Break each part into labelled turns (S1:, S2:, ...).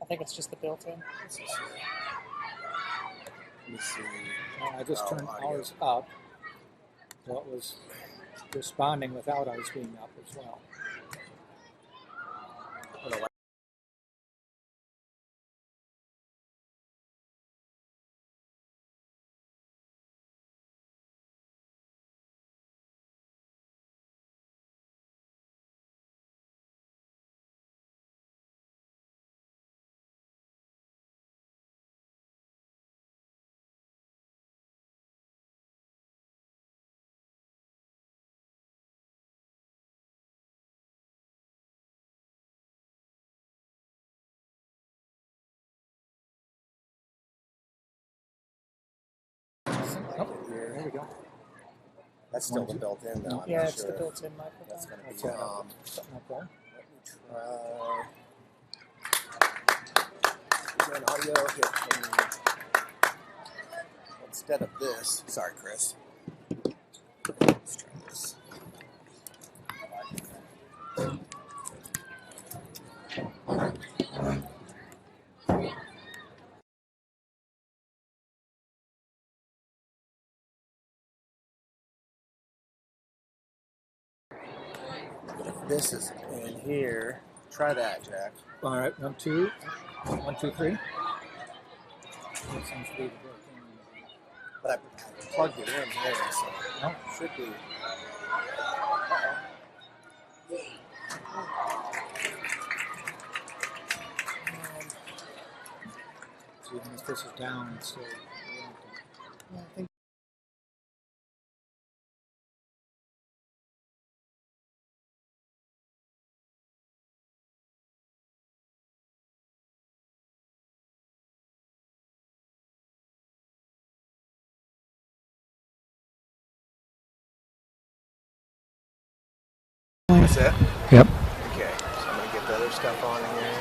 S1: I think it's just the built-in.
S2: Let me see.
S3: I just turned ours up, so it was responding without ours being up as well. There we go.
S2: That's still the built-in, though.
S1: Yeah, it's the built-in microphone.
S2: That's going to be
S3: something up there.
S2: Let me try. Audio. Instead of this. Sorry, Chris. Let's try this. This is in here. Try that, Jack.
S3: All right, 1, 2, 1, 2, 3. That seems to be the built-in.
S2: But I plugged it in here, so
S3: no,
S2: should be.
S3: So even if this is down, it's still.
S1: I think
S2: That's it?
S3: Yep.
S2: Okay, so I'm going to get the other stuff on here.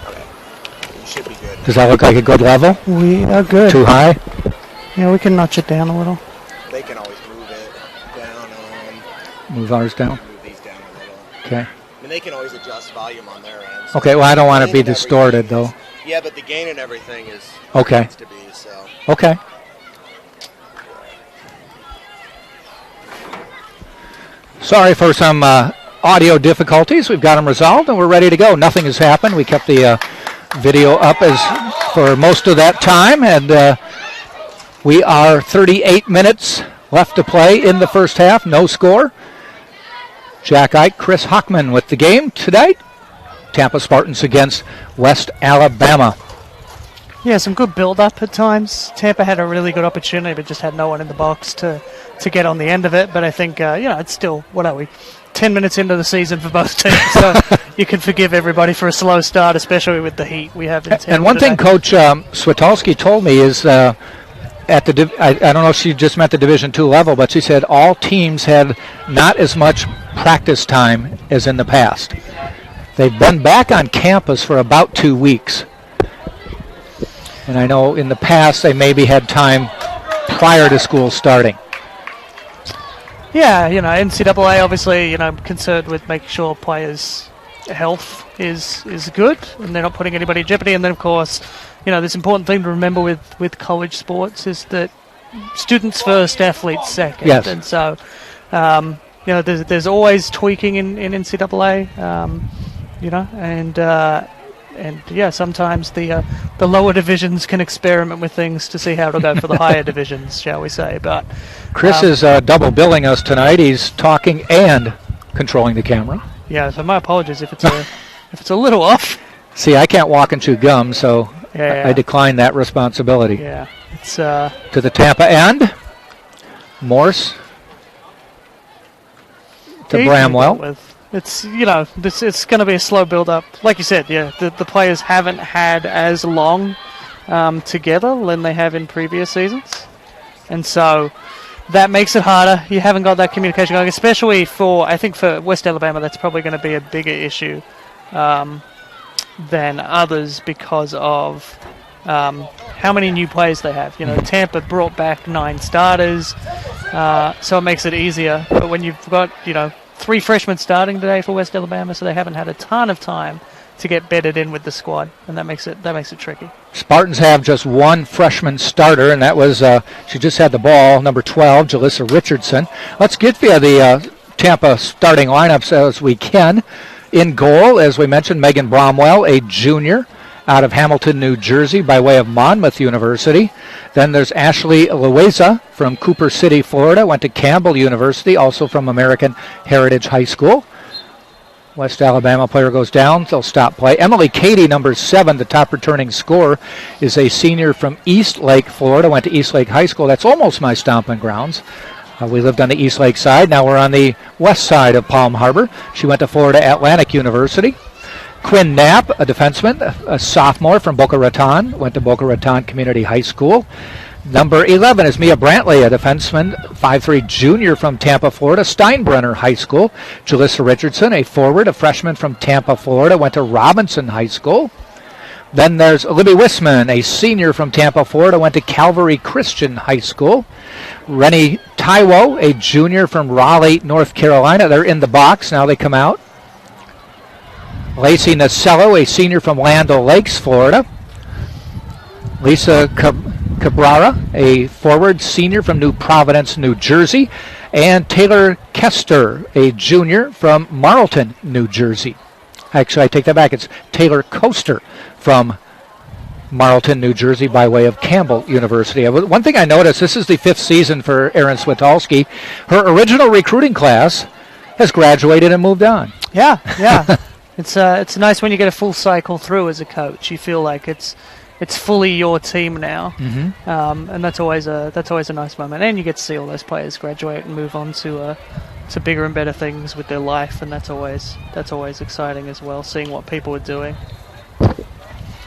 S2: Okay, you should be good.
S3: Does that look like a good level?
S1: we are good.
S3: Too high?
S1: Yeah, we can notch it down a little.
S2: They can always move it down.
S3: Move ours down?
S2: Move these down a little.
S3: Okay.
S2: I mean, they can always adjust volume on their end.
S3: Okay, well, I don't want it to be distorted, though.
S2: Yeah, but the gain and everything is
S3: okay.
S2: Needs to be, so.
S3: Okay. Sorry for some audio difficulties. We've got them resolved, and we're ready to go. Nothing has happened. We kept the video up as for most of that time, and we are 38 minutes left to play in the first half. No score. Jack Ike, Chris Hockman with the game tonight. Tampa Spartans against West Alabama.
S1: Yeah, some good build-up at times. Tampa had a really good opportunity, but just had no one in the box to get on the end of it. But I think, it's still, what are we, 10 minutes into the season for both teams. So you can forgive everybody for a slow start, especially with the heat we have in Tampa.
S3: And one thing Coach Switolski told me is I don't know if she just meant the Division II level, but she said all teams had not as much practice time as in the past. They've been back on campus for about 2 weeks. And I know in the past they maybe had time prior to school starting.
S1: Yeah, NCAA obviously, concerned with making sure players' health is good and they're not putting anybody in jeopardy. And then, of course, this important thing to remember with college sports is that students first, athletes second.
S3: Yes.
S1: And so, there's always tweaking in NCAA, and sometimes the lower divisions can experiment with things to see how it'll go for the higher divisions, shall we say. But
S3: Chris is double billing us tonight. He's talking and controlling the camera.
S1: Yeah, so my apologies if it's a little off.
S3: See, I can't walk and chew gum, so
S1: yeah.
S3: I decline that responsibility.
S1: Yeah, it's
S3: to the Tampa end. Morse to Bramwell.
S1: It's it's going to be a slow build up. Like you said, yeah, the players haven't had as long together than they have in previous seasons, and so that makes it harder. You haven't got that communication going, especially for West Alabama. That's probably going to be a bigger issue than others because of how many new players they have. Tampa brought back 9 starters. so it makes it easier. But when you've got, 3 freshmen starting today for West Alabama, so they haven't had a ton of time to get bedded in with the squad, and that makes it tricky.
S3: Spartans have just one freshman starter, and that was she just had the ball, number 12, Jalissa Richardson. Let's get via the Tampa starting lineups as we can. In goal, as we mentioned, Megan Bromwell, a junior out of Hamilton, New Jersey, by way of Monmouth University. Then there's Ashley Loaiza from Cooper City, Florida, went to Campbell University, also from American Heritage High School. West Alabama player goes down. They'll stop play. Emily Cady, number 7, the top returning scorer, is a senior from East Lake, Florida. Went to East Lake High School. That's almost my stomping grounds. We lived on the East Lake side. Now we're on the west side of Palm Harbor. She went to Florida Atlantic University. Quinn Knapp, a defenseman, a sophomore from Boca Raton. Went to Boca Raton Community High School. Number 11 is Mia Brantley, a defenseman, 5'3" junior from Tampa, Florida, Steinbrenner High School. Jalissa Richardson, a forward, a freshman from Tampa, Florida, went to Robinson High School. Then there's Libby Wisman, a senior from Tampa, Florida, went to Calvary Christian High School. Rennie Taiwo, a junior from Raleigh, North Carolina. They're in the box. Now they come out. Lacey Nacello, a senior from Land O'Lakes, Florida. Lisa Cabrera, a forward, senior from New Providence, New Jersey. And Taylor Kester, a junior from Marlton, New Jersey. Actually, I take that back. It's Taylor Coaster from Marlton, New Jersey, by way of Campbell University. One thing I noticed, this is the 5th season for Erin Switalski. Her original recruiting class has graduated and moved on.
S1: Yeah. It's nice when you get a full cycle through as a coach. You feel like it's fully your team now, and that's always a nice moment. And you get to see all those players graduate and move on to bigger and better things with their life, and that's always exciting as well. Seeing what people are doing.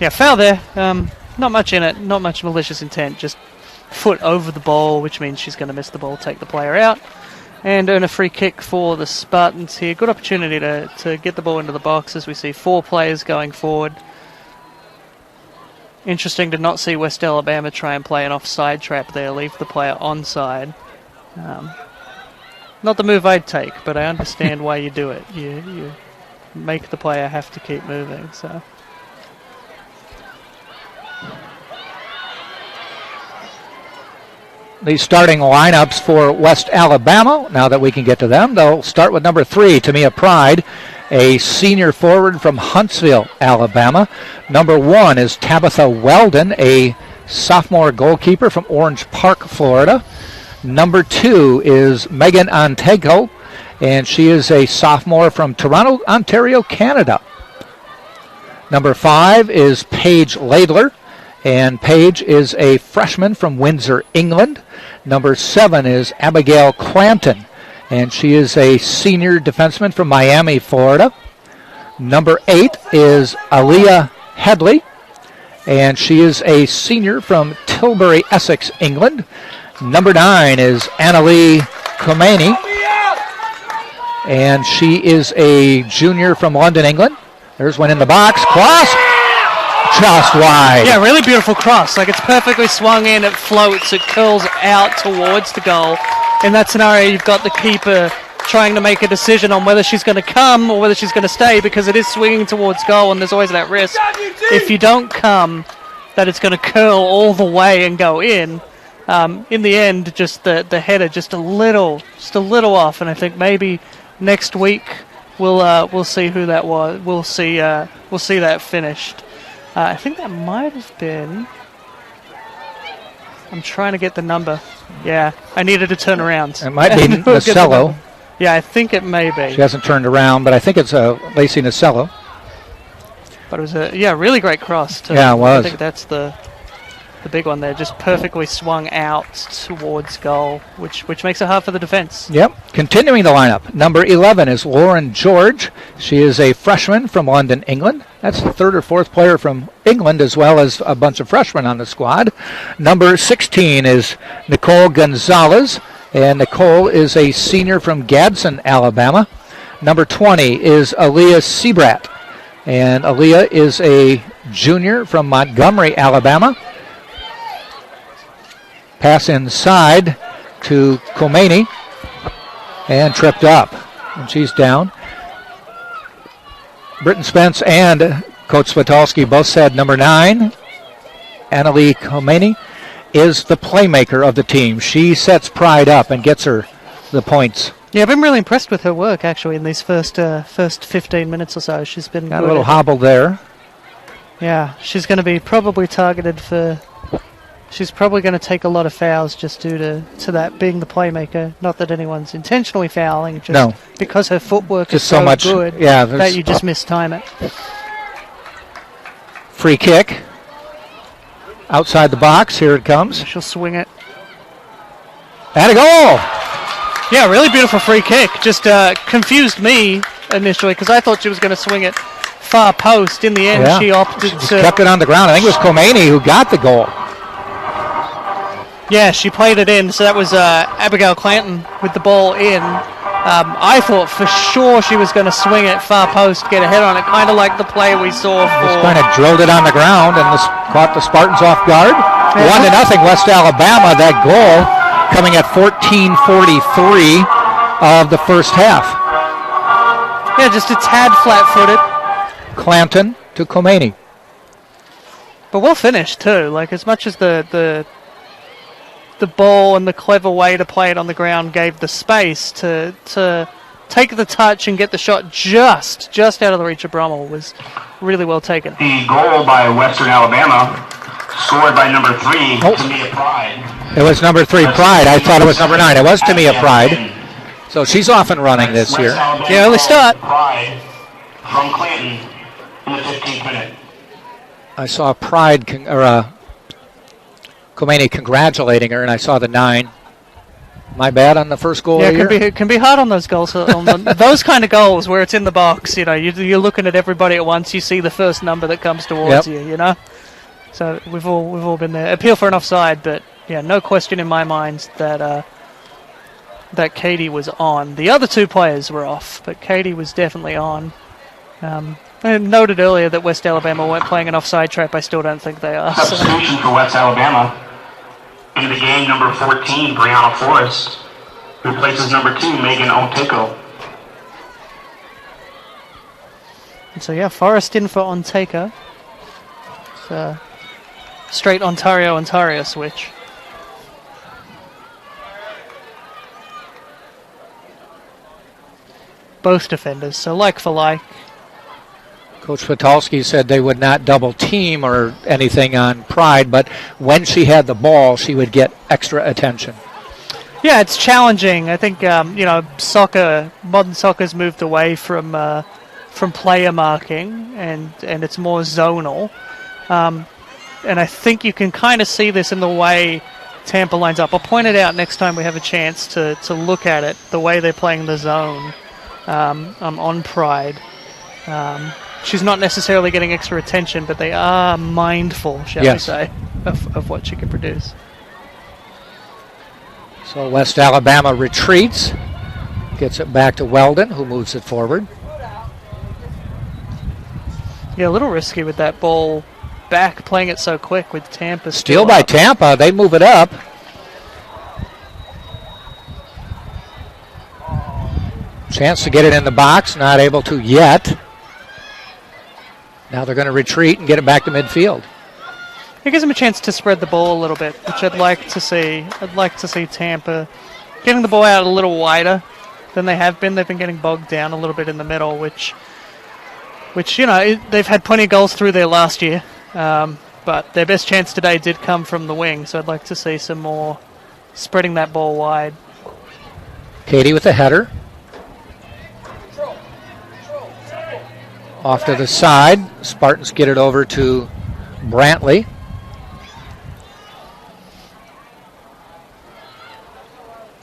S1: Yeah, foul there. Not much in it. Not much malicious intent. Just foot over the ball, which means she's going to miss the ball, take the player out, and earn a free kick for the Spartans here. Good opportunity to get the ball into the box as we see 4 players going forward. Interesting to not see West Alabama try and play an offside trap there, leave the player onside. Not the move I'd take, but I understand why you do it. You make the player have to keep moving. So.
S3: The starting lineups for West Alabama, now that we can get to them, they'll start with number 3, Tamia Pride, a senior forward from Huntsville, Alabama. Number 1 is Tabitha Weldon, a sophomore goalkeeper from Orange Park, Florida. Number 2 is Megan Antego, and she is a sophomore from Toronto, Ontario, Canada. Number 5 is Paige Laidler, and Paige is a freshman from Windsor, England. Number 7 is Abigail Clanton, and she is a senior defenseman from Miami, Florida. Number 8 is Aaliyah Headley, and she is a senior from Tilbury, Essex, England. Number 9 is Annalie Khomeini, and she is a junior from London, England. There's one in the box. Cross. Just wide.
S1: Yeah, really beautiful cross. Like, it's perfectly swung in, it floats, it curls out towards the goal. In that scenario, you've got the keeper trying to make a decision on whether she's going to come or whether she's going to stay, because it is swinging towards goal, and there's always that risk. If you don't come, that it's going to curl all the way and go in. In the end, just the header just a little off, and I think maybe next week we'll see who that was. We'll see that finished. I think that might have been... I'm trying to get the number. Yeah, I needed to turn around.
S3: It might be Nacello.
S1: Yeah, I think it may be.
S3: She hasn't turned around, but I think it's Lacey Nacello.
S1: But it was a really great cross, too.
S3: Yeah, it was.
S1: I think that's the big one there, just perfectly swung out towards goal, which makes it hard for the defense.
S3: Yep. Continuing the lineup, number 11 is Lauren George. She is a freshman from London, England. That's the 3rd or 4th player from England, as well as a bunch of freshmen on the squad. Number 16 is Nicole Gonzales, and Nicole is a senior from Gadsden, Alabama. Number 20 is Aaliyah Sebrat, and Aaliyah is a junior from Montgomery, Alabama. Pass inside to Khomeini and tripped up. And she's down. Britton Spence and Coach Switalski both said number 9, Annalie Khomeini, is the playmaker of the team. She sets Pride up and gets her the points.
S1: Yeah, I've been really impressed with her work, actually, in these first 15 minutes or so. She's been
S3: got a little hobble there.
S1: Yeah, she's going to be probably targeted for... She's probably going to take a lot of fouls just due to that being the playmaker. Not that anyone's intentionally fouling, just because her footwork
S3: just
S1: is so
S3: much
S1: good that you just mistime it.
S3: Free kick. Outside the box, here it comes.
S1: She'll swing it.
S3: And a goal!
S1: Yeah, really beautiful free kick. Just confused me initially because I thought she was going to swing it far post. In the end, she opted to...
S3: kept it on the ground. I think it was Khomeini who got the goal.
S1: Yeah, she played it in, so that was Abigail Clanton with the ball in. I thought for sure she was going to swing it far post, get a head on it, kind of like the play we saw for...
S3: Just kind of drilled it on the ground and caught the Spartans off guard. 1-0 West Alabama, that goal coming at 14:43 of the first half.
S1: Yeah, just a tad flat-footed.
S3: Clanton to Khomeini.
S1: But well finished, too. Like, as much as the ball and the clever way to play it on the ground gave the space to take the touch and get the shot just out of the reach of Brummel was really well taken.
S4: The goal by Western Alabama, scored by number 3, Tamia Pride.
S3: It was number 3, Pride. I thought it was number 9. It was Tamia Pride. So she's off and running this year.
S1: Yeah, early start.
S4: Pride from Clanton in the 15th minute.
S3: I saw Pride, Khomeini congratulating her, and I saw the 9. My bad on the first goal.
S1: Yeah, it can be hard on those goals. Those kind of goals where it's in the box, you're looking at everybody at once. You see the first number that comes towards you. So we've all been there. Appeal for an offside, but yeah, no question in my mind that Katie was on. The other 2 players were off, but Katie was definitely on. I noted earlier that West Alabama weren't playing an offside trap. I still don't think they are.
S4: Substitution for West Alabama. In the game, number 14, Brianna Forrest, replaces number 2, Megan Onteko.
S1: And so, Forrest in for Onteko. So, straight Ontario switch. Both defenders, so like for like.
S3: Coach Switalski said they would not double team or anything on Pride, but when she had the ball, she would get extra attention.
S1: Yeah, it's challenging. I think modern soccer's moved away from player marking and it's more zonal. And I think you can kind of see this in the way Tampa lines up. I'll point it out next time we have a chance to look at it, the way they're playing the zone on Pride. She's not necessarily getting extra attention, but they are mindful, shall we say, of what she can produce.
S3: So West Alabama retreats, gets it back to Weldon, who moves it forward.
S1: Yeah, a little risky with that ball back, playing it so quick with Tampa.
S3: Steal by Tampa, they move it up. Chance to get it in the box, not able to yet. Now they're going to retreat and get it back to midfield.
S1: It gives them a chance to spread the ball a little bit, which I'd like to see. I'd like to see Tampa getting the ball out a little wider than they have been. They've been getting bogged down a little bit in the middle, which they've had plenty of goals through there last year. But their best chance today did come from the wing, so I'd like to see some more spreading that ball wide.
S3: Katie with the header. Off to the side. Spartans get it over to Brantley.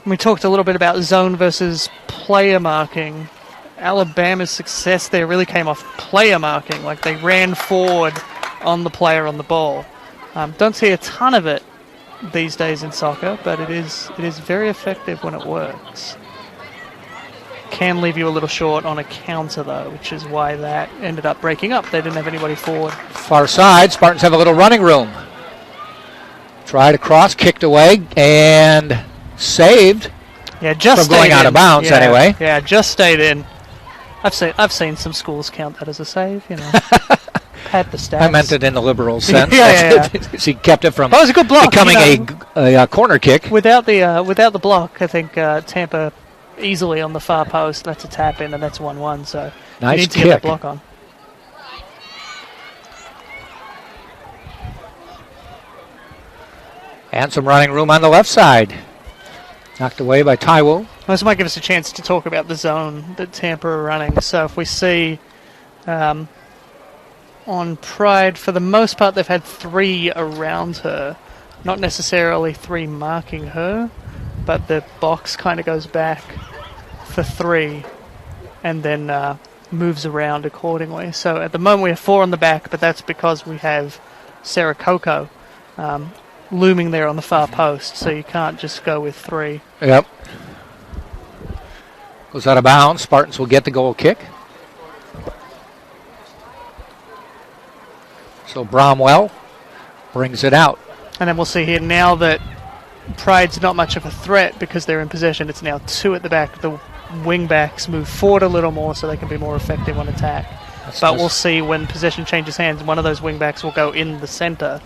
S1: We talked a little bit about zone versus player marking. Alabama's success there really came off player marking, like they ran forward on the player on the ball. Don't see a ton of it these days in soccer, but it is very effective when it works. Can leave you a little short on a counter, though, which is why that ended up breaking up. They didn't have anybody forward.
S3: Far side, Spartans have a little running room. Tried across, kicked away, and saved
S1: Yeah, just
S3: from going
S1: stayed
S3: out
S1: in.
S3: of bounds
S1: Yeah,
S3: anyway.
S1: Yeah, just stayed in. I've seen some schools count that as a save. Had the stats.
S3: I meant it in the liberal sense.
S1: Yeah.
S3: She kept it from
S1: That was a good block.
S3: becoming a corner kick.
S1: Without the block, I think Tampa easily on the far post. That's a tap in, and that's 1-1. So
S3: Nice
S1: you need to
S3: kick.
S1: get that block on.
S3: And some running room on the left side. Knocked away by Taiwo.
S1: This might give us a chance to talk about the zone that Tampa are running. So if we see on Pride, for the most part, they've had 3 around her. Not necessarily 3 marking her, but the box kind of goes back for 3 and then moves around accordingly. So at the moment we have 4 on the back, but that's because we have Sarah Coco looming there on the far post, so you can't just go with 3.
S3: Yep. Goes out of bounds. Spartans will get the goal kick. So Bromwell brings it out.
S1: And then we'll see here now that Pride's not much of a threat because they're in possession. It's now 2 at the back. The wing backs move forward a little more so they can be more effective on attack. But we'll see when possession changes hands, one of those wing backs will go in the center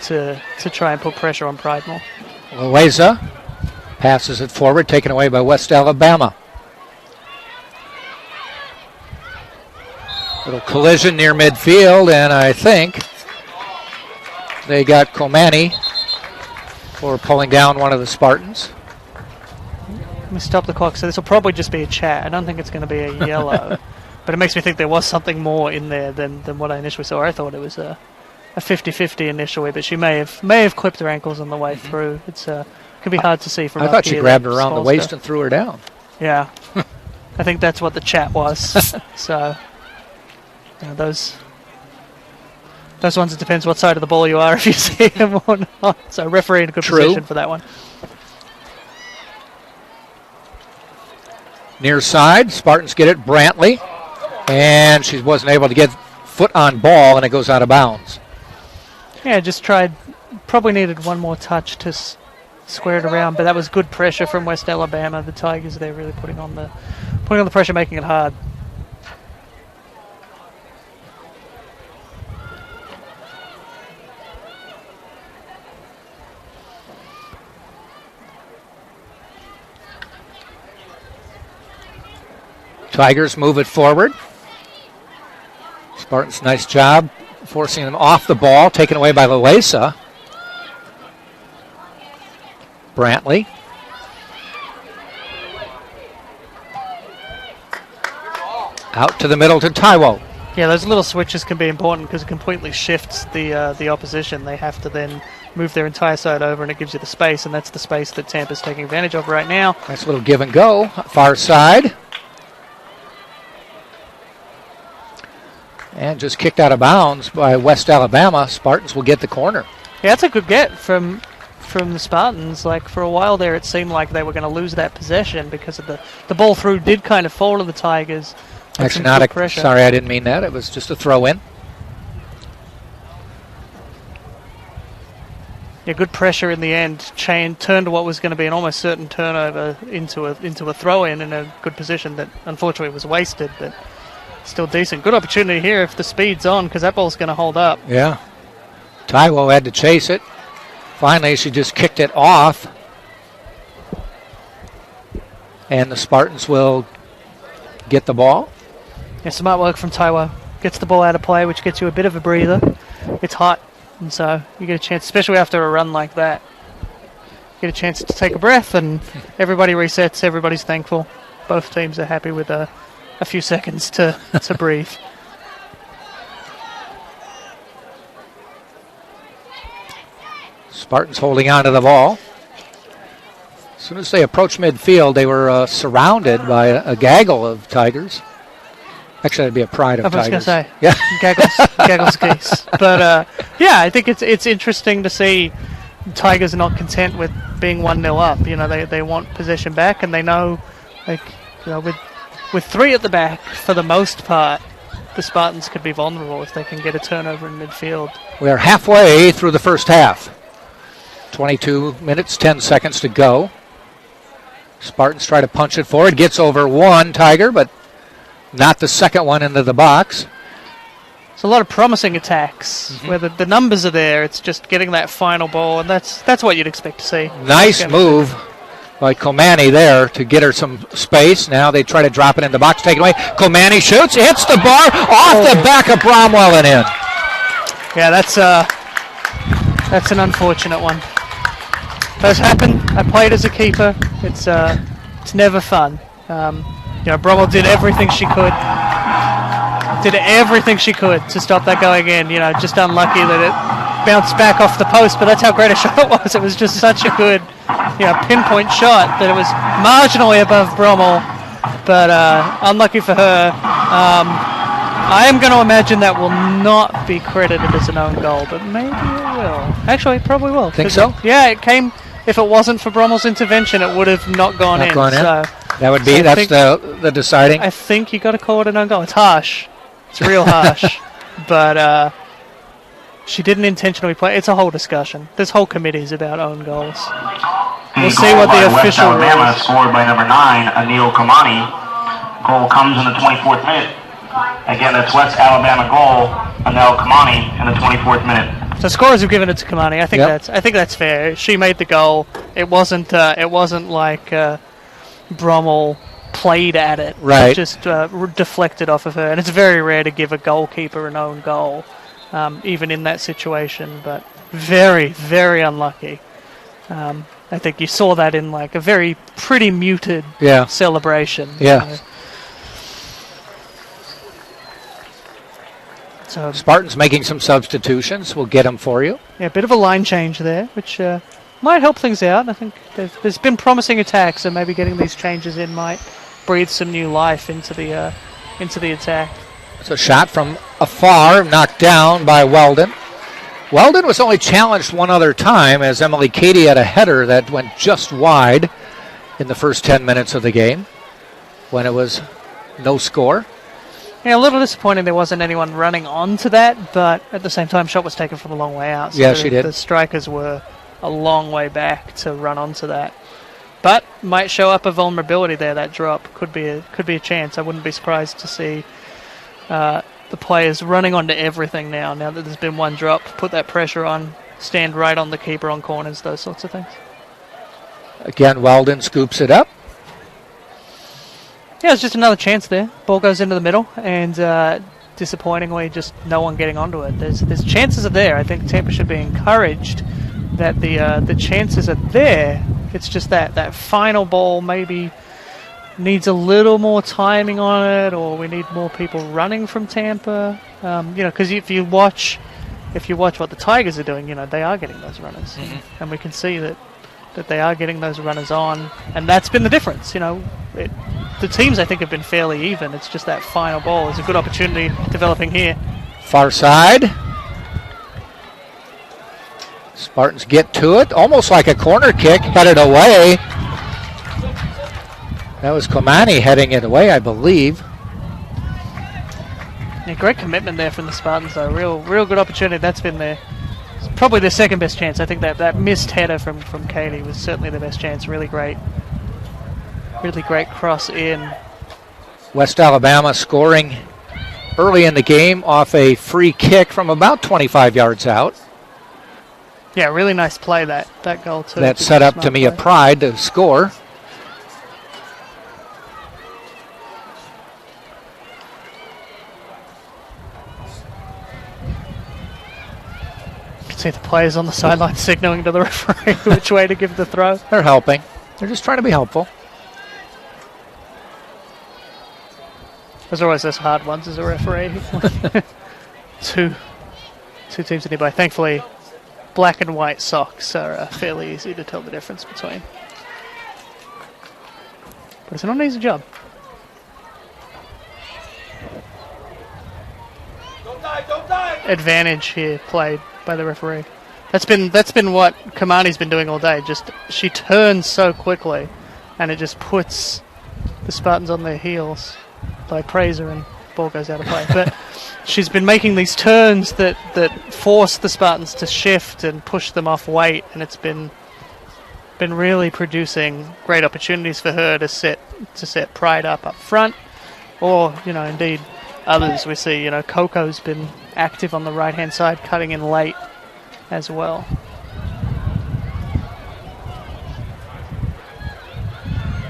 S1: to try and put pressure on Pride more.
S3: Loaiza passes it forward, taken away by West Alabama. Little collision near midfield, and I think they got Komani for pulling down one of the Spartans.
S1: Let me stop the clock. So this will probably just be a chat. I don't think it's going to be a yellow. But it makes me think there was something more in there than what I initially saw. I thought it was a 50-50 initially, but she may have clipped her ankles on the way through. It's can be hard to see from
S3: I
S1: up
S3: those she
S1: here.
S3: grabbed her around the waist and threw her down.
S1: Yeah. I think that's what the chat was. So those ones, it depends what side of the ball you are if you see them or not. So referee in a good position for that one.
S3: Near side, Spartans get it, Brantley, and she wasn't able to get foot on ball, and it goes out of bounds.
S1: Yeah, just tried, probably needed one more touch to square it around, but that was good pressure from West Alabama. The Tigers, they're really putting on the pressure, making it hard.
S3: Tigers move it forward. Spartans, nice job forcing them off the ball, taken away by Loaiza. Brantley. Out to the middle to Taiwo.
S1: Yeah, those little switches can be important because it completely shifts the opposition. They have to then move their entire side over, and it gives you the space, and that's the space that Tampa's taking advantage of right now.
S3: Nice little give and go. Far side. And just kicked out of bounds by West Alabama. Spartans will get the corner.
S1: Yeah, that's a good get from the Spartans. Like, for a while there, it seemed like they were going to lose that possession because of the ball through did kind of fall to the Tigers.
S3: Actually, not a pressure. Sorry, I didn't mean that. It was just a throw in.
S1: Yeah, good pressure in the end. Turned to what was going to be an almost certain turnover into a throw in a good position that unfortunately was wasted, but still decent. Good opportunity here if the speed's on because that ball's going to hold up.
S3: Yeah. Taiwo had to chase it. Finally, she just kicked it off. And the Spartans will get the ball.
S1: Yeah, smart work from Taiwo. Gets the ball out of play, which gets you a bit of a breather. It's hot, and so you get a chance, especially after a run like that, get a chance to take a breath, and everybody resets, everybody's thankful. Both teams are happy with a few seconds to breathe.
S3: Spartans holding on to the ball. As soon as they approached midfield, they were surrounded by a gaggle of Tigers. Actually, that'd be a pride of Tigers.
S1: I was going to say,
S3: yeah,
S1: gaggles geese. But yeah, I think it's interesting to see Tigers are not content with being 1-0 up. You know, they want possession back, and they know, like, you know, with 3 at the back for the most part, the Spartans could be vulnerable if they can get a turnover in midfield.
S3: We are halfway through the first half. 22 minutes, 10 seconds to go. Spartans try to punch it forward. Gets over one Tiger, but not the second one into the box.
S1: It's a lot of promising attacks where the numbers are there. It's just getting that final ball, and that's what you'd expect to see.
S3: Nice move by Komani there to get her some space. Now they try to drop it in the box, take it away. Komani shoots, hits the bar, off the back of Bromwell and in.
S1: Yeah, that's an unfortunate one. Those happen. I played as a keeper. It's never fun. Bromwell did everything she could. To stop that going in. Just unlucky that it bounced back off the post, but that's how great a shot it was. It was just such a good, pinpoint shot that it was marginally above Bromwell, but unlucky for her. I am going to imagine that will not be credited as an own goal, but maybe it will. Actually, it probably will.
S3: Think so?
S1: It came. If it wasn't for Bromwell's intervention, it would have not gone in. So
S3: that would be. That's the deciding.
S1: I think you got to call it an own goal. It's harsh. It's real harsh, but she didn't intentionally play. It's a whole discussion. This whole committee is about own goals. We'll see what the official
S4: West Alabama scored by number 9, Anil Kamani. Goal comes in the 24th minute. Again, that's West Alabama goal, Anil Kamani, in the 24th minute.
S1: So scorers have given it to Kamani. I think that's fair. She made the goal. It wasn't like Bromwell played at it.
S3: Right.
S1: It just deflected off of her. And it's very rare to give a goalkeeper an own goal, even in that situation. But very, very unlucky. I think you saw that in like a very pretty muted celebration.
S3: Yeah.
S1: So
S3: Spartans making some substitutions. We'll get them for you.
S1: Yeah, a bit of a line change there, which might help things out. I think there's been promising attacks, so maybe getting these changes in might breathe some new life into the attack.
S3: It's a shot from afar, knocked down by Weldon. Weldon was only challenged one other time as Emily Cady had a header that went just wide in the first 10 minutes of the game when it was no score.
S1: Yeah, a little disappointing there wasn't anyone running onto that, but at the same time, shot was taken from a long way out. So
S3: she did.
S1: The strikers were a long way back to run onto that. But might show up a vulnerability there, that drop. Could be a chance. I wouldn't be surprised to see the players running onto everything now that there's been one drop. Put that pressure on, stand right on the keeper on corners, those sorts of things.
S3: Again, Weldon scoops it up.
S1: Yeah, it's just another chance there. Ball goes into the middle, and disappointingly, just no one getting onto it. There's chances are there. I think Tampa should be encouraged that the chances are there. It's just that final ball maybe needs a little more timing on it, or we need more people running from Tampa. Because if you watch what the Tigers are doing, they are getting those runners, and we can see that they are getting those runners on, and that's been the difference. The teams, I think, have been fairly even. It's just that final ball. There's a good opportunity developing here.
S3: Far side. Spartans get to it, almost like a corner kick, headed away. That was Komani heading it away, I believe.
S1: Yeah, great commitment there from the Spartans, though. Real good opportunity. That's been probably their second best chance. I think that missed header from Katie was certainly the best chance. Really great cross in.
S3: West Alabama scoring early in the game off a free kick from about 25 yards out.
S1: Yeah, really nice play, that goal too.
S3: That set up Tamia Pride to score.
S1: You can see the players on the sideline signaling to the referee which way to give the throw.
S3: They're helping. They're just trying to be helpful.
S1: There's always those hard ones as a referee. two teams nearby. Thankfully, black and white socks are fairly easy to tell the difference between. But it's not an easy job.
S2: Don't die!
S1: Advantage here played by the referee. That's been what Kamani's been doing all day. Just she turns so quickly, and it just puts the Spartans on their heels. I praise her and ball goes out of play. But she's been making these turns that force the Spartans to shift and push them off weight, and it's been been really producing great opportunities for her to set Pride up front, or indeed others. We see Coco's been active on the right hand side, cutting in late as well.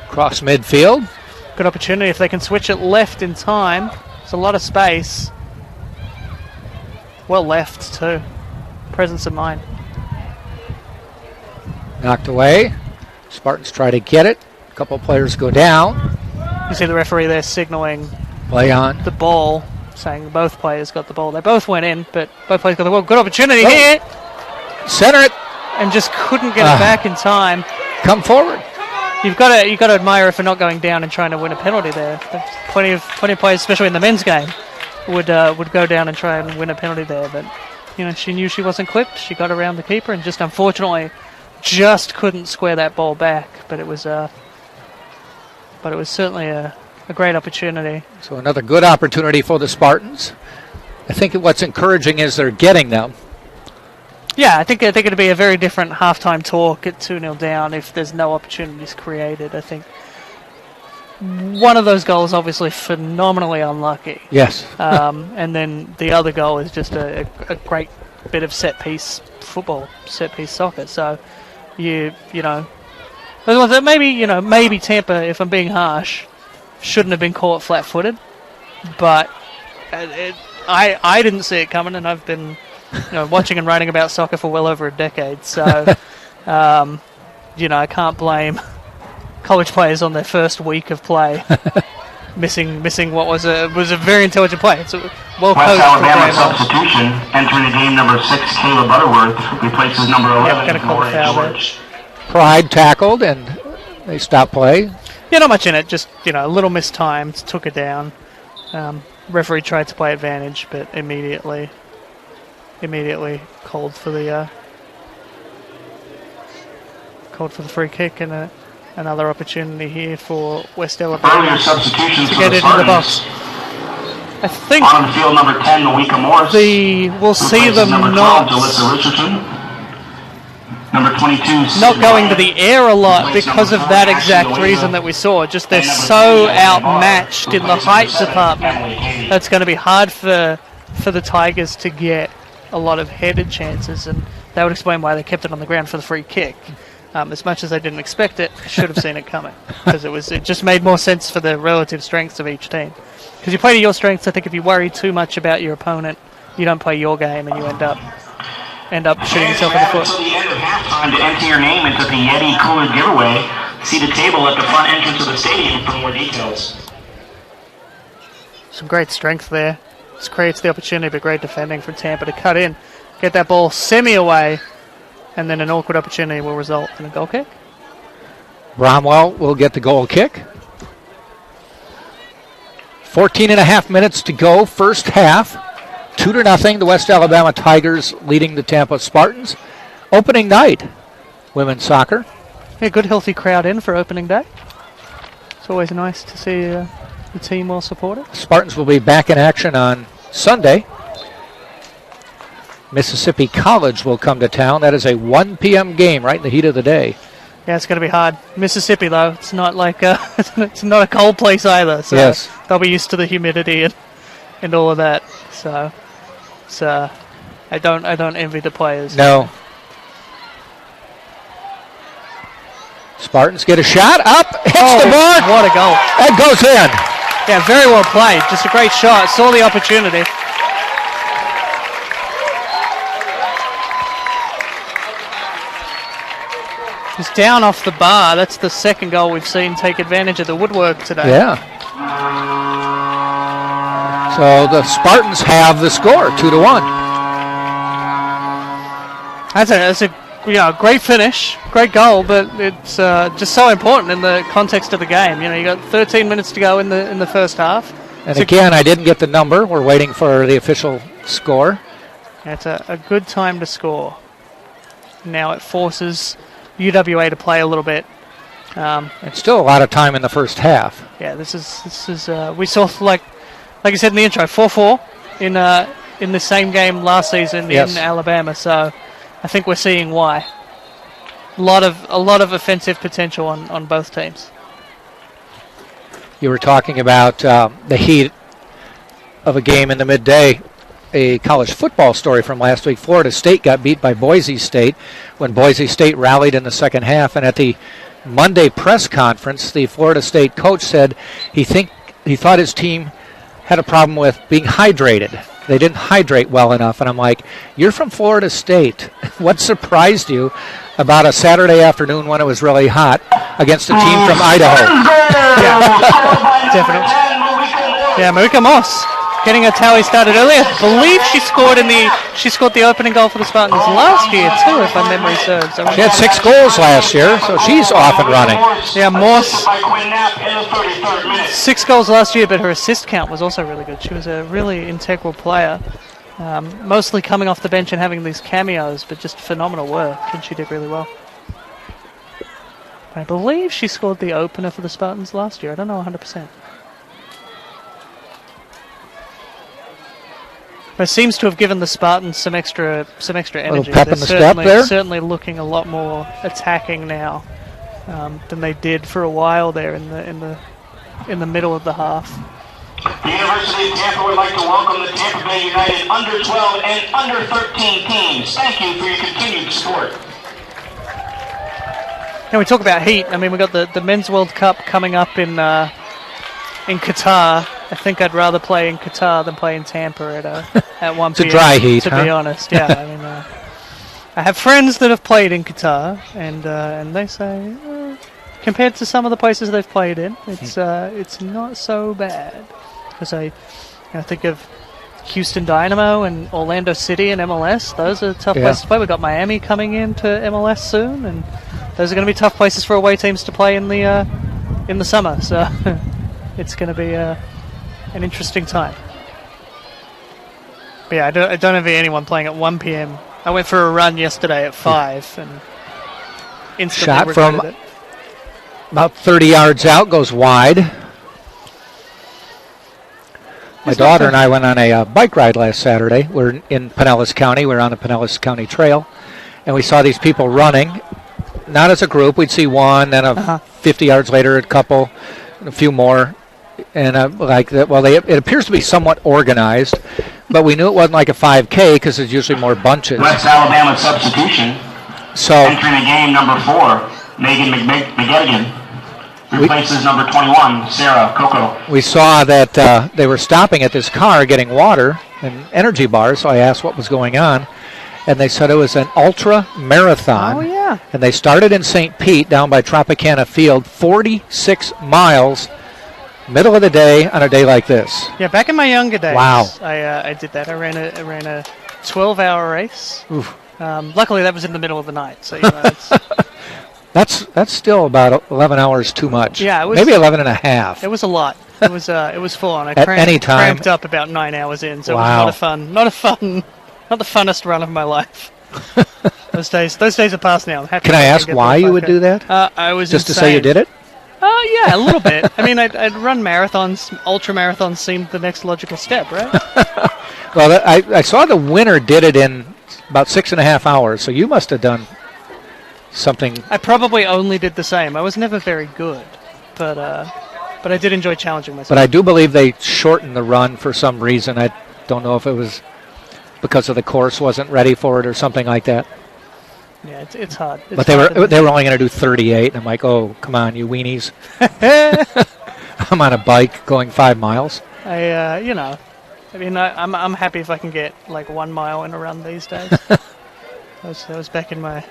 S3: Cross midfield.
S1: Good opportunity if they can switch it left in time. There's a lot of space. Well left too. Presence of mind.
S3: Knocked away. Spartans try to get it. A couple players go down.
S1: You see the referee there signaling
S3: Play on.
S1: the ball, saying both players got the ball. They both went in, but both players got the ball. Good opportunity here.
S3: Center it.
S1: And just couldn't get it back in time.
S3: Come forward.
S1: You've got to admire her for not going down and trying to win a penalty there. Plenty of players, especially in the men's game, would go down and try and win a penalty there. But she knew she wasn't clipped. She got around the keeper and just unfortunately just couldn't square that ball back. But it was certainly a great opportunity.
S3: So another good opportunity for the Spartans. I think what's encouraging is they're getting them.
S1: Yeah, I think it'd be a very different halftime talk at 2-0 down if there's no opportunities created. I think one of those goals obviously phenomenally unlucky.
S3: Yes.
S1: And then the other goal is just a great bit of set piece football, set piece soccer. So you know, maybe Tampa, if I'm being harsh, shouldn't have been caught flat-footed, but I didn't see it coming, and I've been watching and writing about soccer for well over a decade. So I can't blame college players on their first week of play missing what was a very intelligent play. It's a well-coached
S4: West Alabama substitution entering the game. Number 6, Caleb Butterworth, replaces number 11.
S1: Got to call the foul there.
S3: Pride tackled and they stopped play.
S1: Yeah, not much in it. Just a little mistimed, took it down. Referee tried to play advantage, but immediately called for the free kick, and another opportunity here for West Alabama.
S4: Earlier substitutions
S1: to
S4: for
S1: get
S4: the
S1: it in the
S4: Spartans.
S1: box. I think
S4: On the field, number 10, Malika Morris.
S1: we'll see them
S4: number 12,
S1: not
S4: Jalissa Richardson. Number 22,
S1: not going to the air a lot because of that exact reason that we saw. Just they're so outmatched in the height department. That's going to be hard for the Tigers to get a lot of headed chances, and that would explain why they kept it on the ground for the free kick. As much as they didn't expect it, should have seen it coming, because it just made more sense for the relative strengths of each team. Because you play to your strengths. I think if you worry too much about your opponent, you don't play your game, and you end up shooting yourself in the foot.
S4: Until the end of halftime to enter your name into the Yeti Cooler giveaway. See the table at the front entrance of the stadium for more details.
S1: Some great strength there. This creates the opportunity, but great defending from Tampa to cut in, get that ball semi-away, and then an awkward opportunity will result in a goal kick.
S3: Bromwell will get the goal kick. 14.5 minutes to go, first half. 2-0, the West Alabama Tigers leading the Tampa Spartans. Opening night, women's soccer.
S1: Yeah, good healthy crowd in for opening day. It's always nice to see the team well supported.
S3: Spartans will be back in action on Sunday. Mississippi College will come to town. That is a 1 p.m. game right in the heat of the day.
S1: Yeah, it's going to be hard. Mississippi, though, it's not like it's not a cold place either. So
S3: yes.
S1: They'll be used to the humidity and all of that. So I don't envy the players.
S3: No. Spartans get a shot up, hits the bar.
S1: What a goal!
S3: That goes in.
S1: Yeah, very well played. Just a great shot. Saw the opportunity. Just down off the bar. That's the second goal we've seen take advantage of the woodwork today.
S3: Yeah. So the Spartans have the score, 2-1.
S1: That's a great finish, great goal, but it's just so important in the context of the game. You got 13 minutes to go in the first half.
S3: And again, I didn't get the number. We're waiting for the official score.
S1: It's a good time to score. Now it forces UWA to play a little bit.
S3: And still a lot of time in the first half.
S1: Yeah, this is we saw like I said in the intro, 4-4 in the same game last season in Alabama. So I think we're seeing why. a lot of offensive potential on both teams.
S3: You were talking about the heat of a game in the midday. A college football story from last week. Florida State got beat by Boise State when Boise State rallied in the second half. And at the Monday press conference, the Florida State coach said he thought his team had a problem with being hydrated. They didn't hydrate well enough. And I'm like, you're from Florida State. What surprised you about a Saturday afternoon when it was really hot against a team from Idaho?
S1: Yeah, definitely. Yeah, Marika Moss getting her tally started earlier. I believe she scored the opening goal for the Spartans last year too, if my memory serves.
S3: She had 6 goals last year, so she's off and running.
S1: Yeah, Moss, 6 goals last year, but her assist count was also really good. She was a really integral player, mostly coming off the bench and having these cameos, but just phenomenal work, and she did really well. I believe she scored the opener for the Spartans last year. I don't know 100%. It seems to have given the Spartans some extra energy.
S3: Pep in the step there.
S1: Certainly looking a lot more attacking now than they did for a while there in the middle of the half.
S4: The University of Tampa would like to welcome the Tampa Bay United under 12 and under 13 teams. Thank you for your continued support.
S1: And we talk about heat. I mean, we got the Men's World Cup coming up in Qatar. I think I'd rather play in Qatar than play in Tampa at 1 p.m.
S3: It's a dry heat,
S1: to be honest. Yeah, I mean, I have friends that have played in Qatar, and they say compared to some of the places they've played in, it's not so bad. Because I think of Houston Dynamo and Orlando City and MLS. Those are tough places to play. We've got Miami coming into MLS soon, and those are going to be tough places for away teams to play in the summer. So it's going to be an interesting time. But yeah, I don't envy anyone playing at 1 p.m. I went for a run yesterday at 5 and instantly
S3: shot
S1: regretted
S3: from
S1: it.
S3: About 30 yards out, goes wide. My daughter and I went on a bike ride last Saturday. We're in Pinellas County. We're on the Pinellas County Trail. And we saw these people running, not as a group. We'd see one, then 50 yards later, a couple, and a few more. And like that, well, it appears to be somewhat organized, but we knew it wasn't like a 5K because there's usually more bunches.
S4: West Alabama substitution.
S3: So
S4: entering the game, number 4, Megan McGettigan replaces number 21, Sarah Coco.
S3: We saw that they were stopping at this car getting water and energy bars, so I asked what was going on, and they said it was an ultra marathon.
S1: Oh, yeah.
S3: And they started in St. Pete down by Tropicana Field, 46 miles, middle of the day on a day like this.
S1: Yeah, back in my younger days,
S3: wow.
S1: I did that. I ran a 12-hour race.
S3: Oof.
S1: Luckily, that was in the middle of the night, so it's
S3: That's still about 11 hours too much.
S1: Yeah, it was,
S3: maybe 11 and a half.
S1: It was a lot. It was full on. I
S3: At any time,
S1: cramped up about 9 hours in, so it was not the funnest run of my life. Those days are past now. I'm happy.
S3: Can I ask why you would do that?
S1: I was
S3: just
S1: insane.
S3: To say you did it.
S1: Yeah, a little bit. I mean, I'd run marathons. Ultra marathons seemed the next logical step, right?
S3: Well, I saw the winner did it in about 6.5 hours, so you must have done something.
S1: I probably only did the same. I was never very good, but I did enjoy challenging myself.
S3: But I do believe they shortened the run for some reason. I don't know if it was because of the course wasn't ready for it or something like that.
S1: Yeah, it's hard.
S3: But they were only going to do 38, and I'm like, oh, come on, you weenies. I'm on a bike going 5 miles.
S1: I mean, I'm happy if I can get like 1 mile in a run these days. that was back in my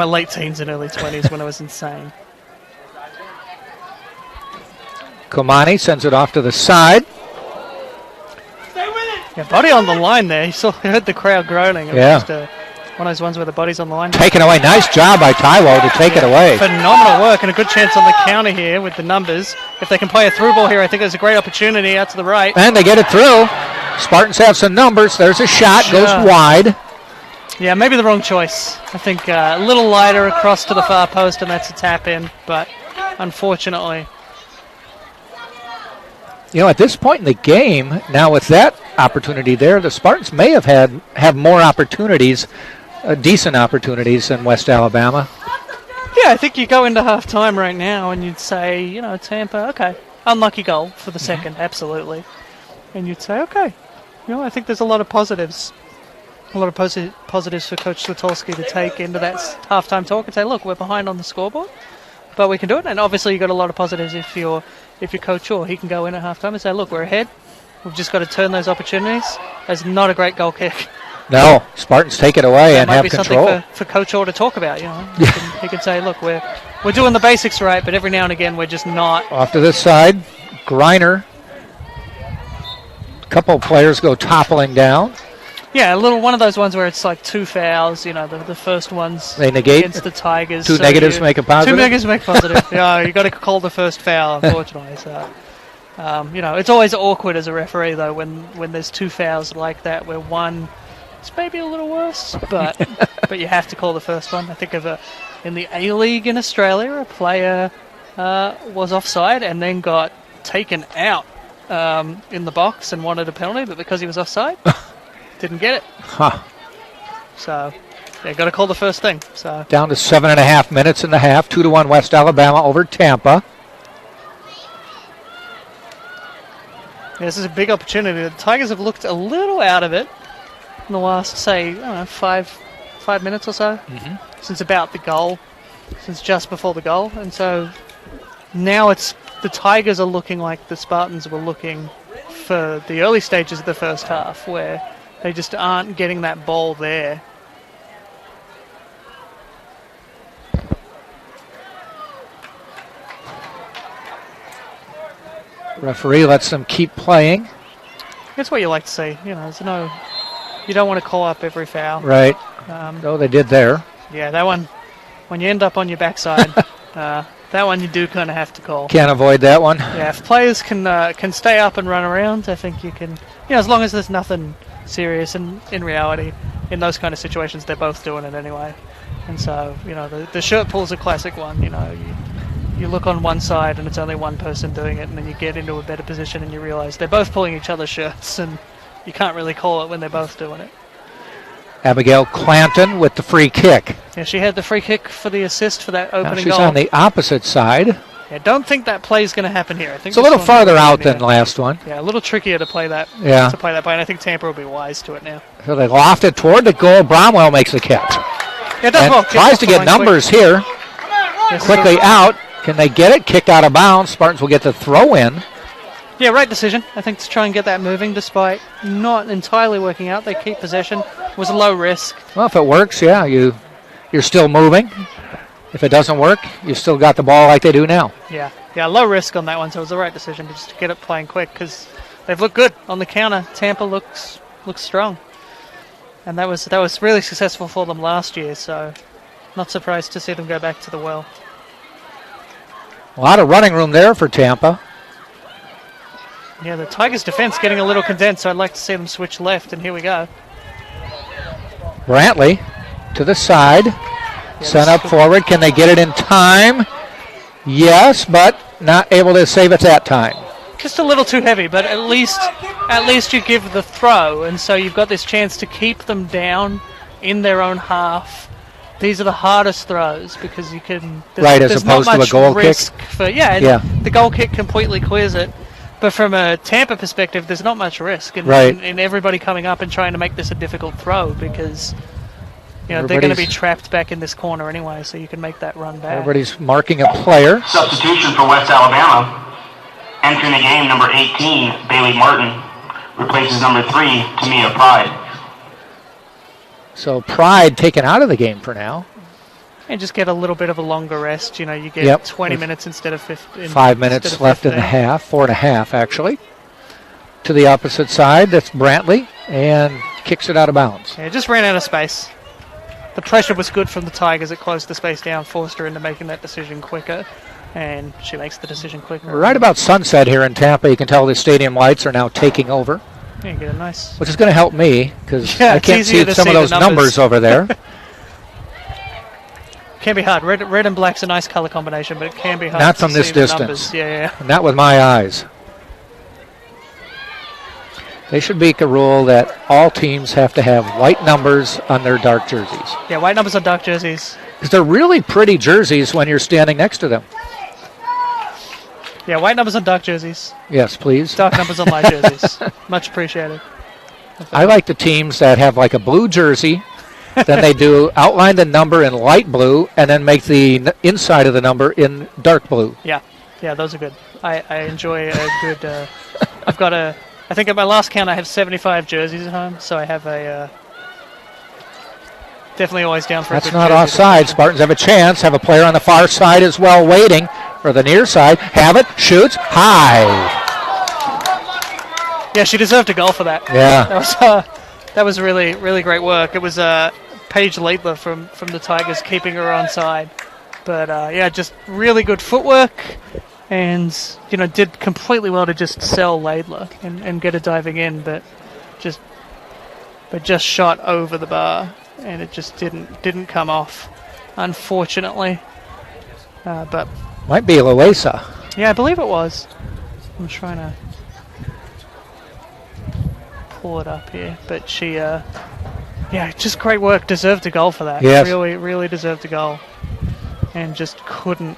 S1: late teens and early 20s when I was insane.
S3: Komani sends it off to the side.
S1: Yeah, body on the line there. You heard the crowd groaning. It was just one of those ones where the body's on the line.
S3: Taken away. Nice job by Taiwo to take it away.
S1: Phenomenal work and a good chance on the counter here with the numbers. If they can play a through ball here, I think there's a great opportunity out to the right.
S3: And they get it through. Spartans have some numbers. There's a shot. Goes wide.
S1: Yeah, maybe the wrong choice. I think a little lighter across to the far post, and that's a tap in. But unfortunately,
S3: at this point in the game, now with that opportunity there, the Spartans may have more opportunities, decent opportunities than West Alabama.
S1: Yeah, I think you go into half-time right now and you'd say, you know, Tampa, okay, unlucky goal for the second, absolutely. And you'd say, okay, you know, I think there's a lot of positives. A lot of positives for Coach Switolski to take into that half-time talk and say, look, we're behind on the scoreboard, but we can do it. And obviously you've got a lot of positives if you're Coach Shaw. He can go in at half-time and say, look, we're ahead. We've just got to turn those opportunities. That's not a great goal kick.
S3: No, Spartans take it away and have control.
S1: That might be something for Coach Shaw to talk about, you know. He can say, look, we're doing the basics right, but every now and again we're just not.
S3: Off to this side, Griner. A couple of players go toppling down.
S1: Yeah, one of those ones where it's like 2 fouls, you know, the first ones
S3: they negate
S1: against the Tigers.
S3: Two negatives make a positive?
S1: 2 negatives make positive. Yeah, you got to call the first foul, unfortunately. So, you know, it's always awkward as a referee, though, when there's 2 fouls like that, where one is maybe a little worse, but you have to call the first one. I think of in the A-League in Australia, a player was offside and then got taken out in the box and wanted a penalty, but because he was offside... didn't get it. So, yeah, got to call the first thing. So
S3: down to 7.5 minutes in the half. 2-1 West Alabama over Tampa.
S1: Yeah, this is a big opportunity. The Tigers have looked a little out of it in the last, say, I don't know, five minutes or so since about the goal, since just before the goal, and so now it's the Tigers are looking like the Spartans were looking for the early stages of the first half, where they just aren't getting that ball there.
S3: Referee lets them keep playing.
S1: That's what you like to see. You know, you don't want to call up every foul.
S3: Right. No, they did there.
S1: Yeah, that one, when you end up on your backside, that one you do kind of have to call.
S3: Can't avoid that one.
S1: Yeah, if players can stay up and run around, I think you can, as long as there's nothing serious, and in reality, in those kind of situations, they're both doing it anyway. And so, the shirt pull's a classic one. You look on one side and it's only one person doing it, and then you get into a better position and you realize they're both pulling each other's shirts, and you can't really call it when they're both doing it.
S3: Abigail Clanton with the free kick.
S1: Yeah, she had the free kick for the assist for that opening
S3: goal.
S1: She's
S3: on the opposite side.
S1: Yeah, don't think that play's going to happen here. I think
S3: it's a little farther out than the last one.
S1: Yeah, a little trickier to play that.
S3: Yeah.
S1: To play that by, and I think Tampa will be wise to it now.
S3: So they loft it toward the goal. Bromwell makes the catch.
S1: Yeah, it does well.
S3: Tries to get numbers here.
S1: Yes,
S3: quickly out. Can they get it? Kicked out of bounds. Spartans will get the throw in.
S1: Yeah, right decision. I think to try and get that moving, despite not entirely working out. They keep possession. It was a low risk.
S3: Well, if it works, yeah, you're still moving. If it doesn't work, you still got the ball like they do now.
S1: Yeah, low risk on that one, so it was the right decision to just get it playing quick, because they've looked good on the counter. Tampa looks strong, and that was really successful for them last year. So, not surprised to see them go back to the well.
S3: A lot of running room there for Tampa.
S1: Yeah, the Tigers' defense getting a little condensed, so I'd like to see them switch left, and here we go.
S3: Brantley to the side. Sent up forward. Can they get it in time? Yes, but not able to save it that time.
S1: Just a little too heavy, but at least you give the throw, and so you've got this chance to keep them down in their own half. These are the hardest throws because you can...
S3: As opposed to a goal kick?
S1: The goal kick completely clears it. But from a Tampa perspective, there's not much risk in everybody coming up and trying to make this a difficult throw, because they're going to be trapped back in this corner anyway, so you can make that run back.
S3: Everybody's marking a player.
S4: Substitution for West Alabama. Entering the game, number 18, Bailey Martin, replaces number 3, Tamia Pride.
S3: So Pride taken out of the game for now.
S1: And just get a little bit of a longer rest. You get 20 minutes instead of 15.
S3: 5 minutes left in the half, 4.5 actually. To the opposite side, that's Brantley, and kicks it out of bounds.
S1: Yeah, just ran out of space. The pressure was good from the Tigers. It closed the space down, forced her into making that decision quicker, and she makes the decision quicker.
S3: We're right about sunset here in Tampa. You can tell the stadium lights are now taking over.
S1: Yeah, you get a nice...
S3: Which is going to help me, because I can't see some of those numbers over there.
S1: Can be hard. Red and black's a nice color combination, but it can be hard.
S3: Not from this distance.
S1: Yeah.
S3: Not with my eyes. They should make a rule that all teams have to have white numbers on their dark jerseys.
S1: Yeah, white numbers on dark jerseys.
S3: Because they're really pretty jerseys when you're standing next to them.
S1: Yeah, white numbers on dark jerseys.
S3: Yes, please.
S1: Dark numbers on light jerseys. Much appreciated.
S3: I like the teams that have like a blue jersey, then they do outline the number in light blue, and then make the inside of the number in dark blue.
S1: Yeah, those are good. I enjoy a good. I've got I think at my last count I have 75 jerseys at home, so I have a. Definitely always down for.
S3: That's
S1: a good
S3: not
S1: jersey
S3: offside. Spartans have a chance. Have a player on the far side as well, waiting for the near side. Have it. Shoots high.
S1: Yeah, she deserved a goal for that.
S3: Yeah.
S1: That was really, really great work. It was Paige Laidler from the Tigers keeping her on side. But, just really good footwork and, did completely well to just sell Laidler and get her diving in, but just shot over the bar and it just didn't come off, unfortunately. But
S3: might be Loesa.
S1: Yeah, I believe it was. I'm trying to pull it up here, but she, just great work. Deserved a goal for that.
S3: Yes.
S1: Really, really deserved a goal, and just couldn't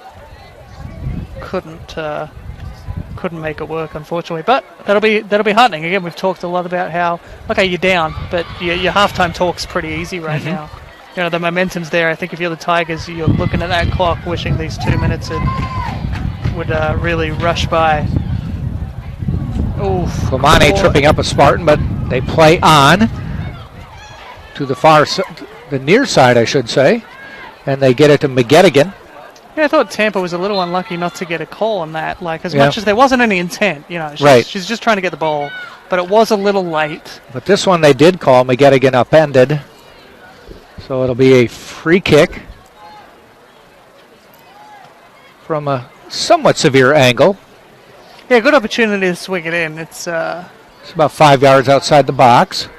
S1: make it work, unfortunately. But that'll be heartening. Again, we've talked a lot about how you're down, but your halftime talk's pretty easy right now. The momentum's there. I think if you're the Tigers, you're looking at that clock, wishing these 2 minutes would really rush by. Oof.
S3: Komani tripping up a Spartan, but they play on to the near side, I should say, and they get it to McGettigan.
S1: Yeah, I thought Tampa was a little unlucky not to get a call on that. Much as there wasn't any intent, she's just trying to get the ball, but it was a little late.
S3: But this one they did call. McGettigan upended, so it'll be a free kick from a somewhat severe angle.
S1: Yeah, good opportunity to swing it in. It's
S3: about 5 yards outside the box.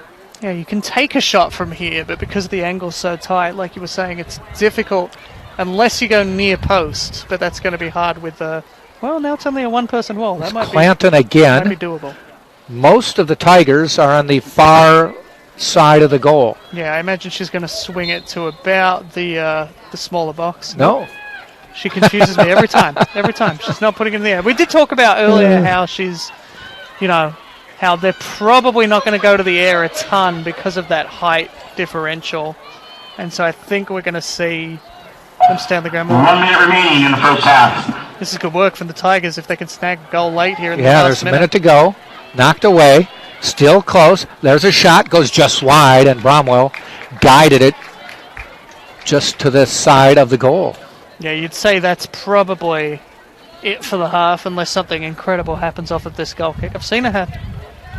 S1: Yeah, you can take a shot from here, but because the angle's so tight, like you were saying, it's difficult unless you go near post. But that's going to be hard with now it's only a one-person wall. That might
S3: Clanton
S1: be
S3: again.
S1: Might be doable.
S3: Most of the Tigers are on the far side of the goal.
S1: Yeah, I imagine she's going to swing it to about the smaller box.
S3: No.
S1: She confuses me every time. Every time. She's not putting it in the air. We did talk about earlier how she's, how they're probably not going to go to the air a ton because of that height differential. And so I think we're going to see them stay on the ground more.
S4: 1 minute remaining in the first half.
S1: This is good work from the Tigers if they can snag a goal late here in the last
S3: there's a minute to go. Knocked away. Still close. There's a shot. Goes just wide, and Bromwell guided it just to the side of the goal.
S1: Yeah, you'd say that's probably it for the half unless something incredible happens off of this goal kick. I've seen it happen.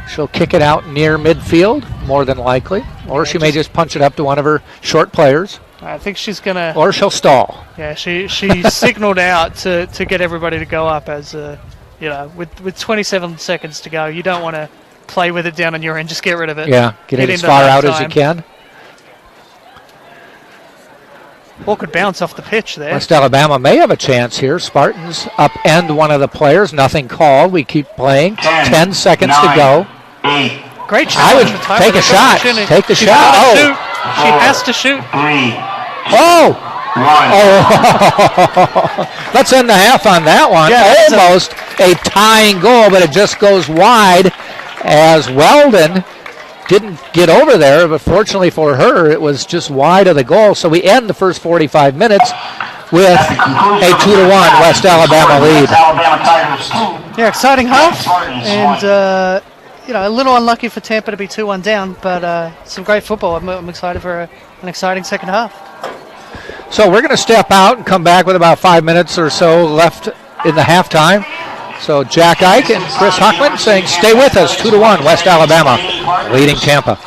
S3: She'll kick it out near midfield, more than likely. Or she may just punch it up to one of her short players.
S1: I think she's going to...
S3: Or she'll stall.
S1: Yeah, she signaled out to get everybody to go up as, with 27 seconds to go. You don't want to play with it down on your end. Just get rid of it.
S3: Yeah, get it as far out as you can.
S1: Ball could bounce off the pitch there.
S3: West Alabama may have a chance here. Spartans upend one of the players. Nothing called. We keep playing. 10 seconds to go.
S4: 8.
S1: Great shot.
S3: I would take a shot. Take the shot.
S1: She has to shoot.
S4: 3.
S3: Oh!
S4: 1.
S3: Let's end the half on that one.
S1: Yeah,
S3: almost a tying goal, but it just goes wide as Weldon didn't get over there, but fortunately for her, it was just wide of the goal. So we end the first 45 minutes with a 2-1 West Alabama lead.
S1: Yeah, exciting half, and a little unlucky for Tampa to be 2-1 down, but some great football. I'm excited for an exciting second half.
S3: So we're going to step out and come back with about 5 minutes or so left in the halftime. So Jack Ike and Chris Huckman saying, stay with us, 2-1, West Alabama leading Tampa.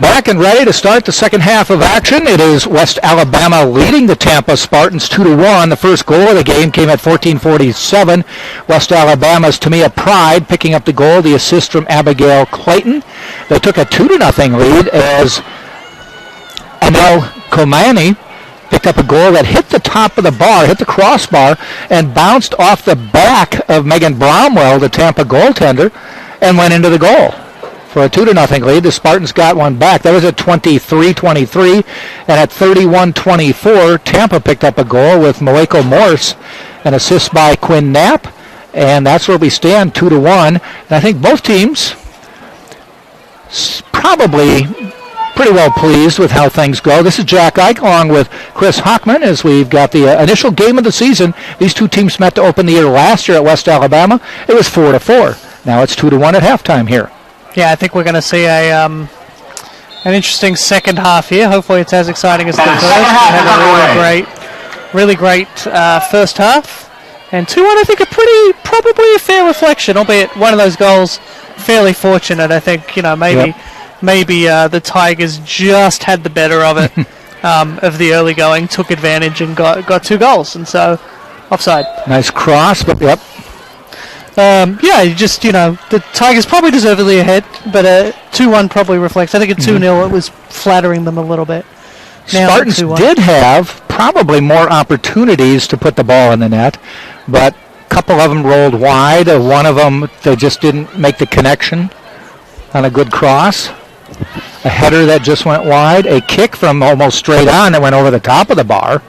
S3: Back and ready to start the second half of action. It is West Alabama leading the Tampa Spartans 2-1. The first goal of the game came at 14:47. West Alabama's Tamia Pride picking up the goal. The assist from Abigail Clanton. They took a 2-0 lead as Nicole Gonzales picked up a goal that hit the top of the bar, hit the crossbar, and bounced off the back of Megan Bromwell, the Tampa goaltender, and went into the goal. For a 2-0 lead, the Spartans got one back. That was at 23-23, and at 31-24, Tampa picked up a goal with Maleko Morse, an assist by Quinn Knapp, and that's where we stand, 2-1. And I think both teams probably pretty well pleased with how things go. This is Jack Ike along with Chris Hockman as we've got the initial game of the season. These two teams met to open the year last year at West Alabama. It was 4-4. Now it's 2-1 at halftime here.
S1: Yeah, I think we're going to see an interesting second half here. Hopefully it's as exciting as the first. We had a really great first half. And 2-1, I think, probably a fair reflection, albeit one of those goals fairly fortunate. I think, maybe the Tigers just had the better of it, of the early going, took advantage and got 2 goals. And so, offside.
S3: Nice cross, but yep.
S1: The Tigers probably deservedly ahead, but 2-1 probably reflects. I think at 2-0 it was flattering them a little bit. Now
S3: Spartans did have probably more opportunities to put the ball in the net, but a couple of them rolled wide. One of them, they just didn't make the connection on a good cross. A header that just went wide. A kick from almost straight on that went over the top of the bar.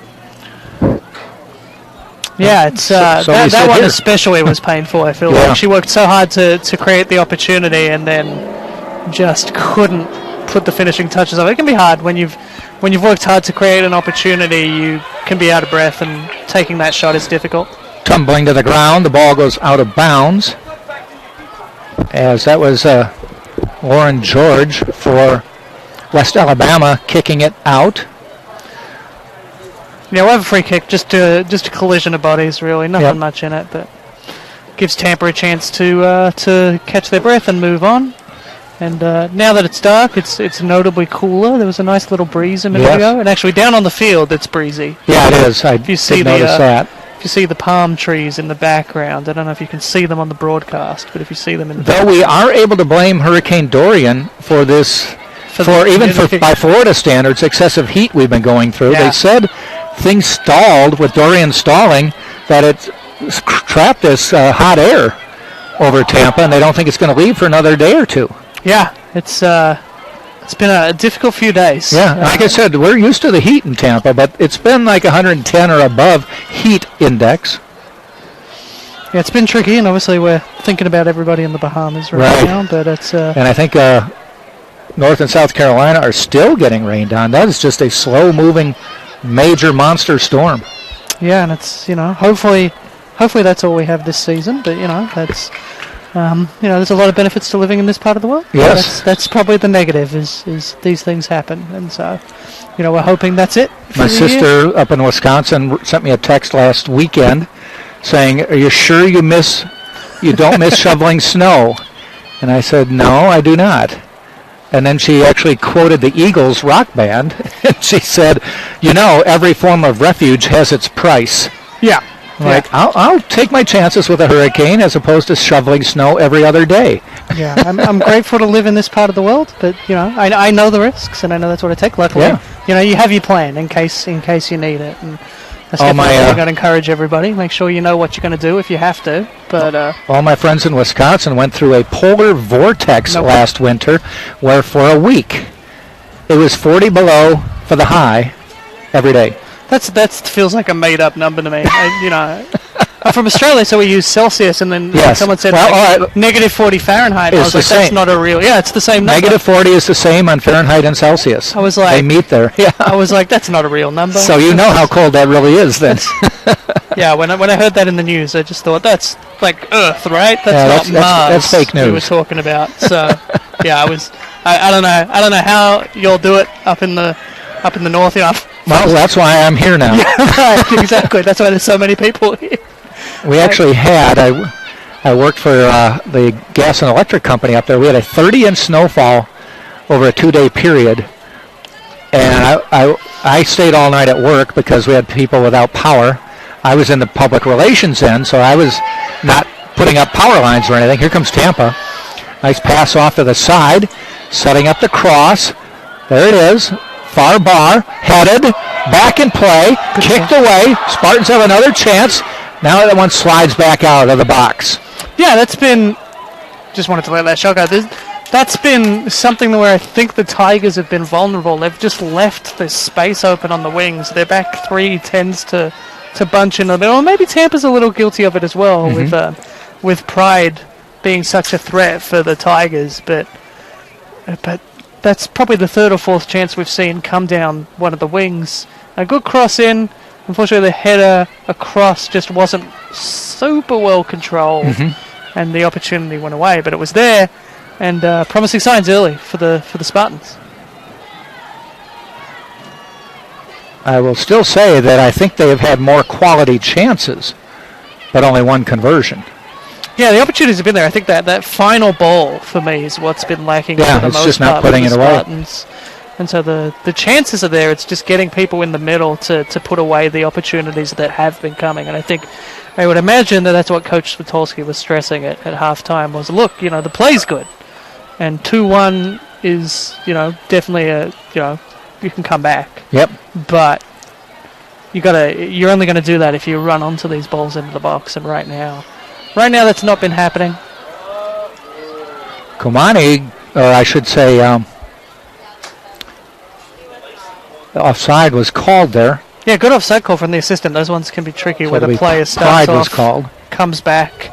S1: Yeah, it's that one especially was painful. I feel like she worked so hard to create the opportunity and then just couldn't put the finishing touches on it. It can be hard when you've worked hard to create an opportunity. You can be out of breath, and taking that shot is difficult.
S3: Tumbling to the ground, the ball goes out of bounds. As that was Lauren George for West Alabama kicking it out.
S1: Yeah, we'll have a free kick, just a collision of bodies, really. Nothing much in it, but gives Tampa a chance to catch their breath and move on. And now that it's dark, it's notably cooler. There was a nice little breeze a minute ago. And actually, down on the field, it's breezy.
S3: Yeah, it is. I did notice that.
S1: If you see the palm trees in the background, I don't know if you can see them on the broadcast, but if you see them in the
S3: background. Though we are able to blame Hurricane Dorian for this, by Florida standards, excessive heat we've been going through. Yeah. They said things stalled with Dorian stalling, that it trapped this hot air over Tampa, and they don't think it's going to leave for another day or two.
S1: Yeah, it's been a difficult few days.
S3: Yeah, like I said, we're used to the heat in Tampa, but it's been like 110 or above heat index.
S1: Yeah, it's been tricky, and obviously we're thinking about everybody in the Bahamas right now, but it's...
S3: And I think North and South Carolina are still getting rained on. That is just a slow-moving major monster storm.
S1: Yeah, and it's, hopefully that's all we have this season, but, that's... there's a lot of benefits to living in this part of the world.
S3: Yes.
S1: That's probably the negative, is these things happen. And so, we're hoping that's it.
S3: My sister up in Wisconsin sent me a text last weekend saying, "Are you sure you don't miss shoveling snow?" And I said, "No, I do not." And then she actually quoted the Eagles rock band. And she said, every form of refuge has its price.
S1: Yeah.
S3: I'll take my chances with a hurricane as opposed to shoveling snow every other day.
S1: Yeah, I'm grateful to live in this part of the world, but I know the risks, and I know that's what it takes. Luckily, you have your plan in case you need it, and that's definitely I'm going to encourage everybody. Make sure you know what you're going to do if you have to. But
S3: all my friends in Wisconsin went through a polar vortex last winter, where for a week it was 40 below for the high every day.
S1: That feels like a made-up number to me. I'm from Australia, so we use Celsius, and then someone said negative 40 Fahrenheit. I was like, that's not a real... Yeah, it's the same number.
S3: Negative 40 is the same on Fahrenheit and Celsius.
S1: I was like...
S3: They meet there. Yeah.
S1: I was like, that's not a real number.
S3: So you know how cold that really is then.
S1: Yeah, when I heard that in the news, I just thought, that's like Earth, right? That's not Mars.
S3: That's fake news.
S1: We were talking about. So, yeah, I don't know how you'll do it up in the north.
S3: Well, that's why I'm here now.
S1: Yeah, right, exactly. That's why there's so many people here.
S3: We actually had, I worked for the gas and electric company up there. We had a 30-inch snowfall over a 2-day period. And I stayed all night at work because we had people without power. I was in the public relations end, so I was not putting up power lines or anything. Here comes Tampa. Nice pass off to the side, setting up the cross. There it is. Far bar, headed, back in play, kicked away. Spartans have another chance. Now that one slides back out of the box.
S1: Yeah, that's been... Just wanted to let that shot go. That's been something where I think the Tigers have been vulnerable. They've just left this space open on the wings. Their back three tends to bunch in the middle. Maybe Tampa's a little guilty of it as well, with Pride being such a threat for the Tigers. But that's probably the third or fourth chance we've seen come down one of the wings. A good cross in. Unfortunately, the header across just wasn't super well controlled, and the opportunity went away. But it was there. And promising signs early for the Spartans.
S3: I will still say that I think they have had more quality chances, but only one conversion.
S1: Yeah, the opportunities have been there. I think that final ball for me is what's been lacking for the most
S3: it's just not putting it
S1: Spartans. Away. And so the chances are there. It's just getting people in the middle to put away the opportunities that have been coming. And I would imagine that's what Coach Svitolski was stressing at halftime was, look, the play's good. And 2-1 is, definitely you can come back.
S3: Yep.
S1: But you're only going to do that if you run onto these balls into the box. And right now that's not been happening.
S3: Komani, or I should say, the offside was called there.
S1: Yeah, good offside call from the assistant. Those ones can be tricky
S3: So
S1: where the player starts off,
S3: was called.
S1: Comes back.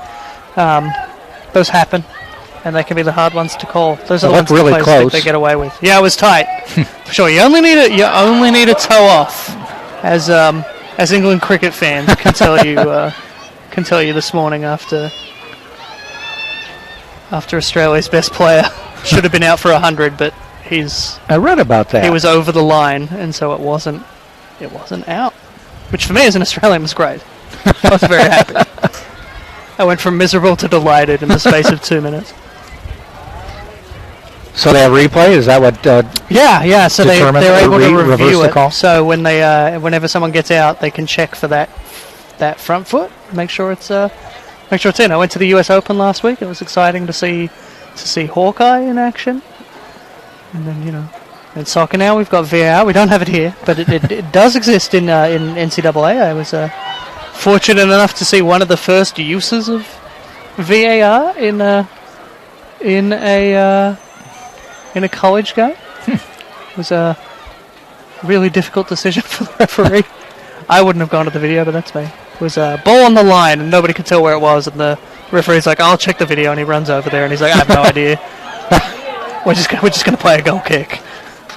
S1: Those happen. And they can be the hard ones to call. Those are the ones
S3: really
S1: the
S3: close.
S1: Think they get away with. Yeah, it was tight. For sure. You only need a toe off, as England cricket fans can tell you this morning after Australia's best player should have been out for 100, but
S3: I read about that.
S1: He was over the line, and so it wasn't out, which for me as an Australian was great. I was very happy. I went from miserable to delighted in the space of 2 minutes.
S3: So they have replay? Is that what?
S1: Yeah. So they're able to review
S3: the
S1: it.
S3: call?
S1: So when whenever someone gets out, they can check for that front foot. Make sure it's in. I went to the U.S. Open last week. It was exciting to see Hawkeye in action. And then in soccer now we've got VAR. We don't have it here, but it does exist in NCAA. I was fortunate enough to see one of the first uses of VAR in a college game. It was a really difficult decision for the referee. I wouldn't have gone to the video, but that's me. It was a ball on the line, and nobody could tell where it was, and the referee's like, I'll check the video, and he runs over there, and he's like, I have no idea. We're just going to play a goal kick.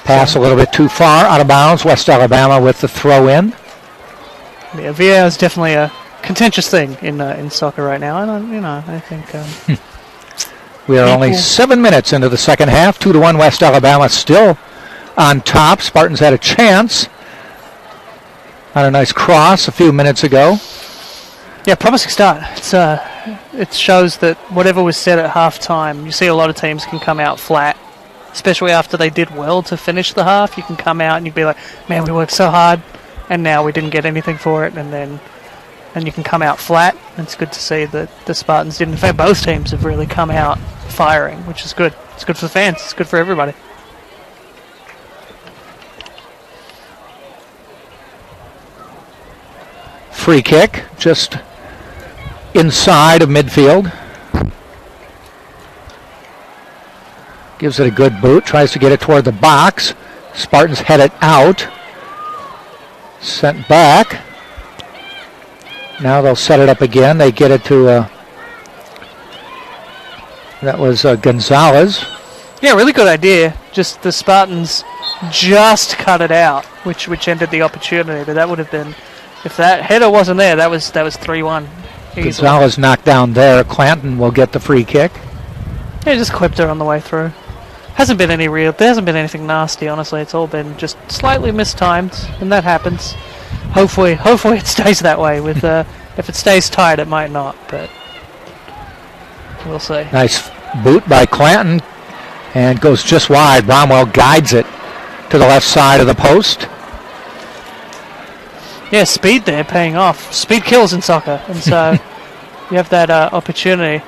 S3: Pass a little bit too far, out of bounds. West Alabama with the throw in.
S1: Yeah, VAR is definitely a contentious thing in soccer right now, and I think
S3: we are only 7 minutes into the second half. 2-1 West Alabama still on top. Spartans had a chance on a nice cross a few minutes ago.
S1: Yeah, promising start. It shows that whatever was said at halftime, you see a lot of teams can come out flat, especially after they did well to finish the half. You can come out and you'd be like, man, we worked so hard, and now we didn't get anything for it, and you can come out flat. It's good to see that the Spartans didn't. In fact, both teams have really come out firing, which is good. It's good for the fans. It's good for everybody.
S3: Free kick, just inside of midfield. Gives it a good boot, tries to get it toward the box. Spartans head it out. Sent back. Now they'll set it up again. They get it to, that was Gonzales.
S1: Yeah, really good idea. Just the Spartans just cut it out, which ended the opportunity. But that would have been, if that header wasn't there, that was 3-1.
S3: Gonzales knocked down there. Clanton will get the free kick.
S1: Yeah, just clipped her on the way through. There hasn't been anything nasty, honestly. It's all been just slightly mistimed, and that happens. Hopefully it stays that way. With if it stays tight, it might not, but we'll see.
S3: Nice boot by Clanton. And goes just wide. Bromwell guides it to the left side of the post.
S1: Yeah, speed there paying off. Speed kills in soccer. And so you have that opportunity.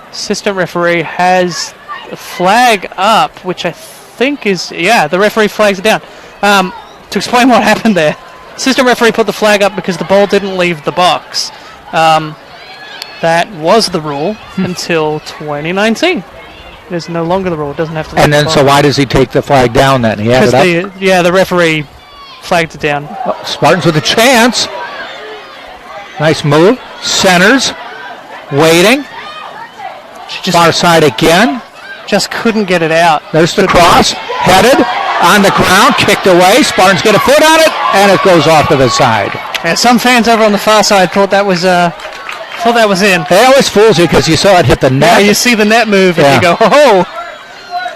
S1: Assistant referee has a flag up, which I think is, the referee flags it down. To explain what happened there, assistant referee put the flag up because the ball didn't leave the box. That was the rule until 2019. It is no longer the rule. It doesn't have to leave
S3: And then,
S1: the
S3: so why does he take the flag down then? He has it up?
S1: The referee flagged it down.
S3: Oh, Spartans with a chance. Nice move. Centers. Waiting. Far side again.
S1: Just couldn't get it out.
S3: There's the cross. Headed. On the ground. Kicked away. Spartans get a foot on it. And it goes off to the side.
S1: Yeah, some fans over on the far side thought that was in.
S3: It always fools you because you saw it hit the net.
S1: Yeah, you see the net move and you go, oh.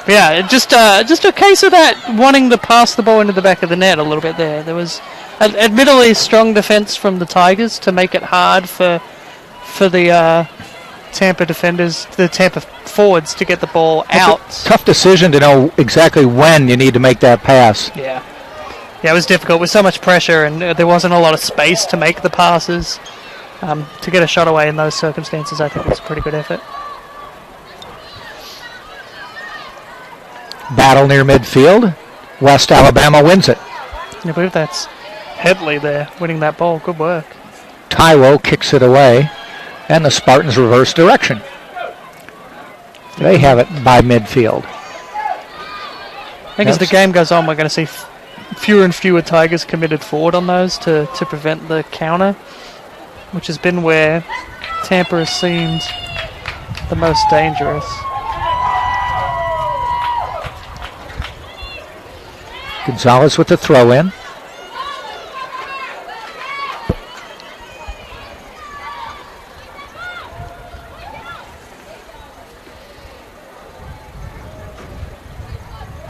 S1: Yeah, just a case of that wanting to pass the ball into the back of the net a little bit there. There was admittedly strong defense from the Tigers to make it hard for the Tampa defenders, the Tampa forwards, to get the ball out.
S3: Tough decision to know exactly when you need to make that pass.
S1: Yeah, it was difficult with so much pressure, and there wasn't a lot of space to make the passes. To get a shot away in those circumstances, I think was a pretty good effort. Battle
S3: near midfield. West Alabama wins it.
S1: I believe that's Headley there winning that ball. Good work.
S3: Taiwo kicks it away, and the Spartans reverse direction. They have it by midfield.
S1: I think as the game goes on, we're going to see fewer and fewer Tigers committed forward on those to prevent the counter, which has been where Tampa has seemed the most dangerous.
S3: Gonzales with the throw in.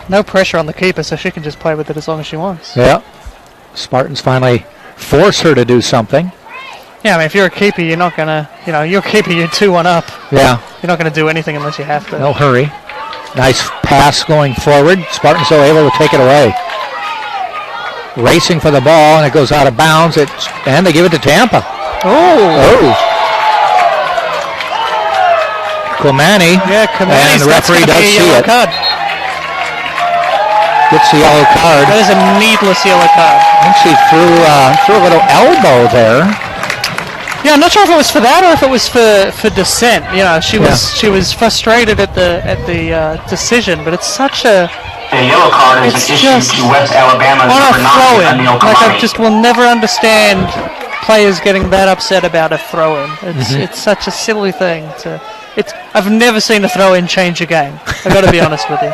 S1: No pressure on the keeper, so she can just play with it as long as she wants.
S3: Yeah. Spartans finally force her to do something.
S1: Yeah, I mean, if you're a keeper, you're not going to, you're a keeper, you're 2-1 up.
S3: Yeah.
S1: You're not going to do anything unless you have to.
S3: No hurry. Nice pass going forward. Spartans are able to take it away. Racing for the ball, and it goes out of bounds. And they give it to Tampa.
S1: Oh.
S3: Komani.
S1: Yeah, Komani.
S3: And the referee does see it.
S1: Card.
S3: Gets the yellow card.
S1: That is a needless yellow card.
S3: I think she threw a little elbow there.
S1: Yeah, I'm not sure if it was for that or if it was for dissent. She was frustrated at the decision, but it's such a
S4: yellow card is issued to West Alabama's number 9, Abigail Clanton.
S1: I just will never understand players getting that upset about a throw-in. It's such a silly thing I've never seen a throw-in change a game. I've got to be honest with you.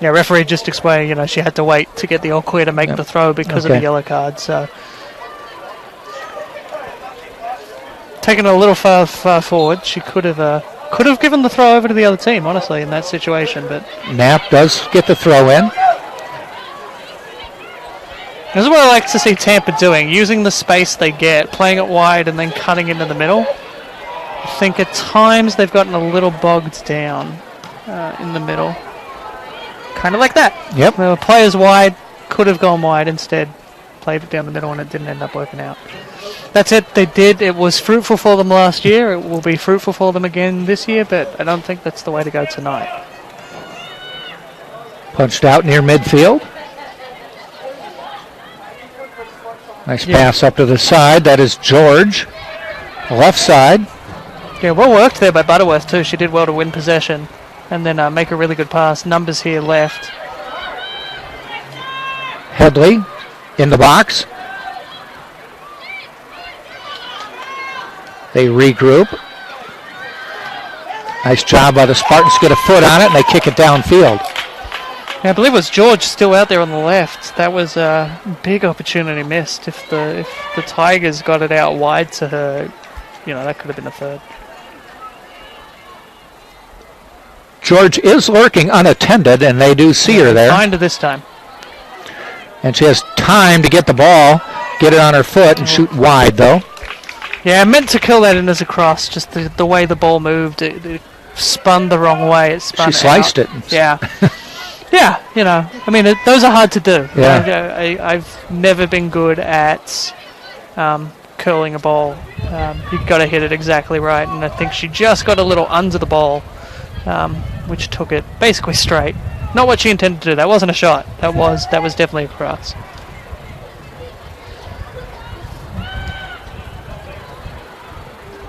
S1: Yeah, referee just explained, she had to wait to get the all clear to make the throw because of the yellow card. So, taking it a little far forward, she could have given the throw over to the other team, honestly, in that situation. But
S3: Knapp does get the throw in.
S1: This is what I like to see Tampa doing, using the space they get, playing it wide and then cutting into the middle. I think at times they've gotten a little bogged down in the middle. Kind of like that.
S3: Yep.
S1: The players wide, could have gone wide, instead played it down the middle and it didn't end up working out. That's it. They did. It was fruitful for them last year. It will be fruitful for them again this year, but I don't think that's the way to go tonight.
S3: Punched out near midfield. Nice pass up to the side. That is George. Left side.
S1: Yeah, well worked there by Butterworth too. She did well to win possession and then make a really good pass. Numbers here left.
S3: Headley in the box. They regroup. Nice job by the Spartans. Get a foot on it, and they kick it downfield.
S1: Yeah, I believe it was George still out there on the left. That was a big opportunity missed. If the Tigers got it out wide to her, that could have been a third.
S3: George is lurking unattended, and they do see her there.
S1: Find her this time.
S3: And she has time to get the ball, get it on her foot, and shoot wide, though.
S1: Yeah, I meant to kill that in as a cross. Just the way the ball moved, it spun the wrong way. It spun.
S3: She sliced it.
S1: Yeah. Yeah, I mean, those are hard to do.
S3: Yeah.
S1: I've never been good at curling a ball. You've got to hit it exactly right, and I think she just got a little under the ball, which took it basically straight. Not what she intended to do. That wasn't a shot. That was definitely a cross.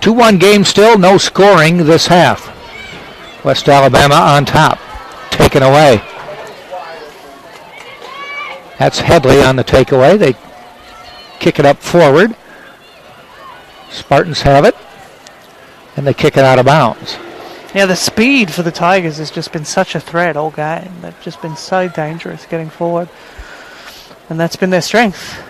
S3: Two-one game still, no scoring this half. West Alabama on top, taken away. That's Headley on the takeaway. They kick it up forward. Spartans have it, and they kick it out of bounds.
S1: Yeah, the speed for the Tigers has just been such a threat all game. They've just been so dangerous getting forward, and that's been their strength.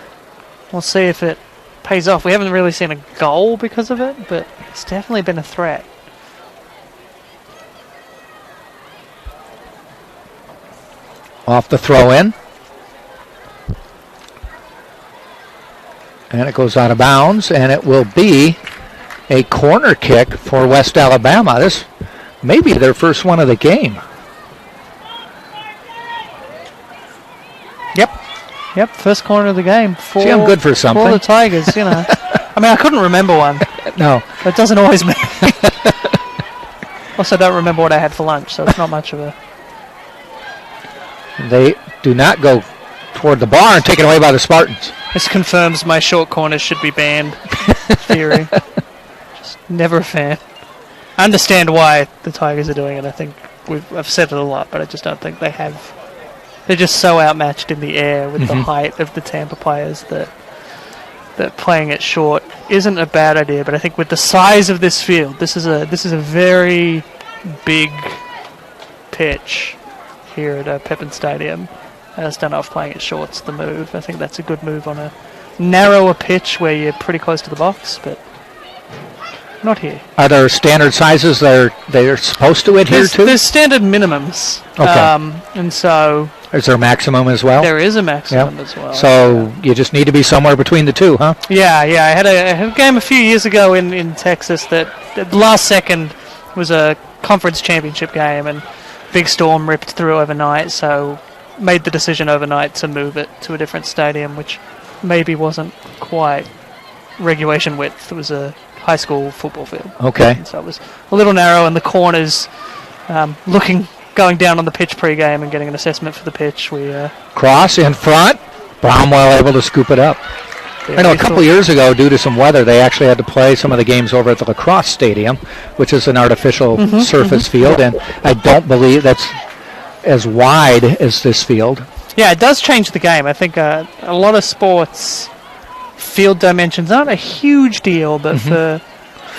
S1: We'll see if it pays off. We haven't really seen a goal because of it, but it's definitely been a threat.
S3: Off the throw in. And it goes out of bounds, and it will be a corner kick for West Alabama. This may be their first one of the game.
S1: Yep, first corner of the game.
S3: See, I'm good for something.
S1: For the Tigers, I mean, I couldn't remember one.
S3: No.
S1: That doesn't always mean. Also, don't remember what I had for lunch, so it's not much of a...
S3: They do not go toward the bar and taken away by the Spartans.
S1: This confirms my short corners should be banned theory. Just never a fan. I understand why the Tigers are doing it. I think I've said it a lot, but I just don't think they have. They're just so outmatched in the air with the height of the Tampa players that playing it short isn't a bad idea. But I think with the size of this field, this is a very big pitch here at Pepin Stadium. I just don't know if playing it short's the move. I think that's a good move on a narrower pitch where you're pretty close to the box, but not here.
S3: Are there standard sizes they're supposed to adhere to?
S1: There's standard minimums.
S3: Okay.
S1: And so...
S3: Is there a maximum as well?
S1: There is a maximum as well.
S3: So you just need to be somewhere between the two, huh?
S1: Yeah. I had a game a few years ago in Texas that the last second was a conference championship game, and big storm ripped through overnight, so made the decision overnight to move it to a different stadium, which maybe wasn't quite regulation width. It was a high school football field.
S3: Okay.
S1: And so it was a little narrow, and the corners going down on the pitch pre-game and getting an assessment for the pitch. We
S3: cross in front. Bromwell able to scoop it up. I know a couple years ago, due to some weather, they actually had to play some of the games over at the lacrosse stadium, which is an artificial surface field, and I don't believe that's as wide as this field.
S1: Yeah, it does change the game. I think a lot of sports, field dimensions aren't a huge deal, but for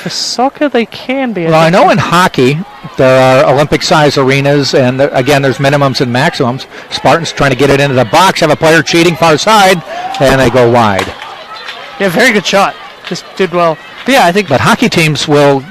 S1: soccer they can be.
S3: Well, I know in hockey there are Olympic-size arenas, and again, there's minimums and maximums. Spartans trying to get it into the box, have a player cheating far side, and they go wide.
S1: Yeah, very good shot. Just did well. But yeah, I think.
S3: But hockey teams will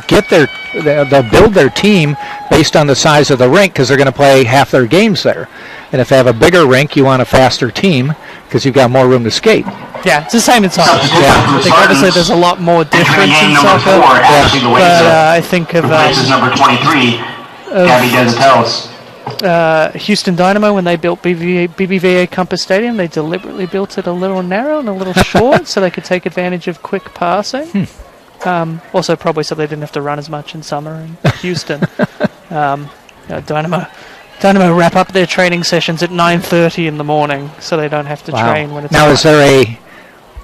S3: they'll build their team based on the size of the rink because they're going to play half their games there. And if they have a bigger rink, you want a faster team because you've got more room to skate.
S1: Yeah, it's the same in soccer.
S3: Yeah.
S1: I think obviously there's a lot more difference in soccer. But I think of
S4: number 23, Gabby Desatellis.
S1: Houston Dynamo, when they built BBVA Compass Stadium, they deliberately built it a little narrow and a little short so they could take advantage of quick passing. Also probably so they didn't have to run as much in summer in Houston. Dynamo wrap up their training sessions at 9:30 in the morning so they don't have to train when it's
S3: now
S1: hot.
S3: Is there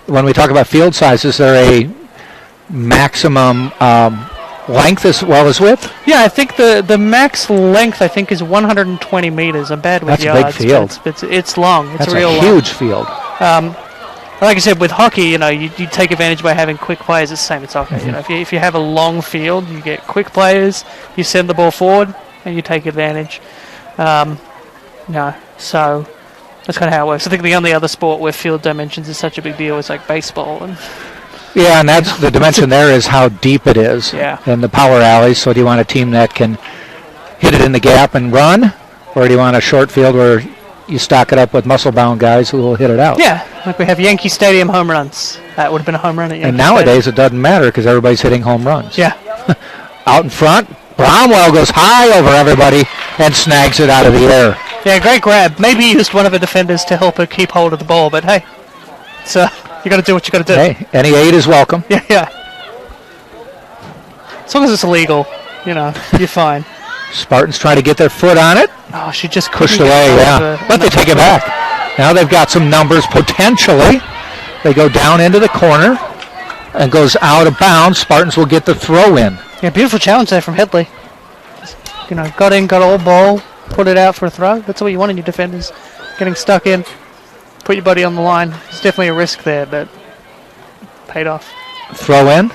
S3: when we talk about field size, is there a maximum length as well as width?
S1: Yeah, I think the max length I think is 120 meters. I'm bad with yards.
S3: That's a big field.
S1: It's long. It's
S3: That's
S1: real
S3: a huge field.
S1: Like I said, with hockey, you take advantage by having quick players. It's the same in soccer. If you have a long field, you get quick players. You send the ball forward, and you take advantage. So that's kind of how it works. I think the only other sport where field dimensions is such a big deal is like baseball. And
S3: that's the dimension there is how deep it is.
S1: Yeah.
S3: In the power alleys. So do you want a team that can hit it in the gap and run, or do you want a short field where you stock it up with muscle-bound guys who will hit it out.
S1: Yeah, like we have Yankee Stadium home runs. That would have been a home run at Yankee
S3: And nowadays
S1: Stadium.
S3: it doesn't matter because everybody's hitting home runs.
S1: Yeah.
S3: Out in front, Bromwell goes high over everybody and snags it out of the air.
S1: Yeah, great grab. Maybe used one of the defenders to help her keep hold of the ball, but hey, so you got to do what you got to do.
S3: Hey, any aid is welcome.
S1: Yeah. As long as it's illegal, you're fine.
S3: Spartans trying to get their foot on it.
S1: Oh, she just
S3: Pushed
S1: couldn't
S3: away,
S1: get
S3: yeah. But they take it back. Now they've got some numbers potentially. They go down into the corner and goes out of bounds. Spartans will get the throw in.
S1: Yeah, beautiful challenge there from Headley. Just, got in, got all ball, put it out for a throw. That's what you want in your defenders. Getting stuck in, put your buddy on the line. It's definitely a risk there, but paid off.
S3: Throw in,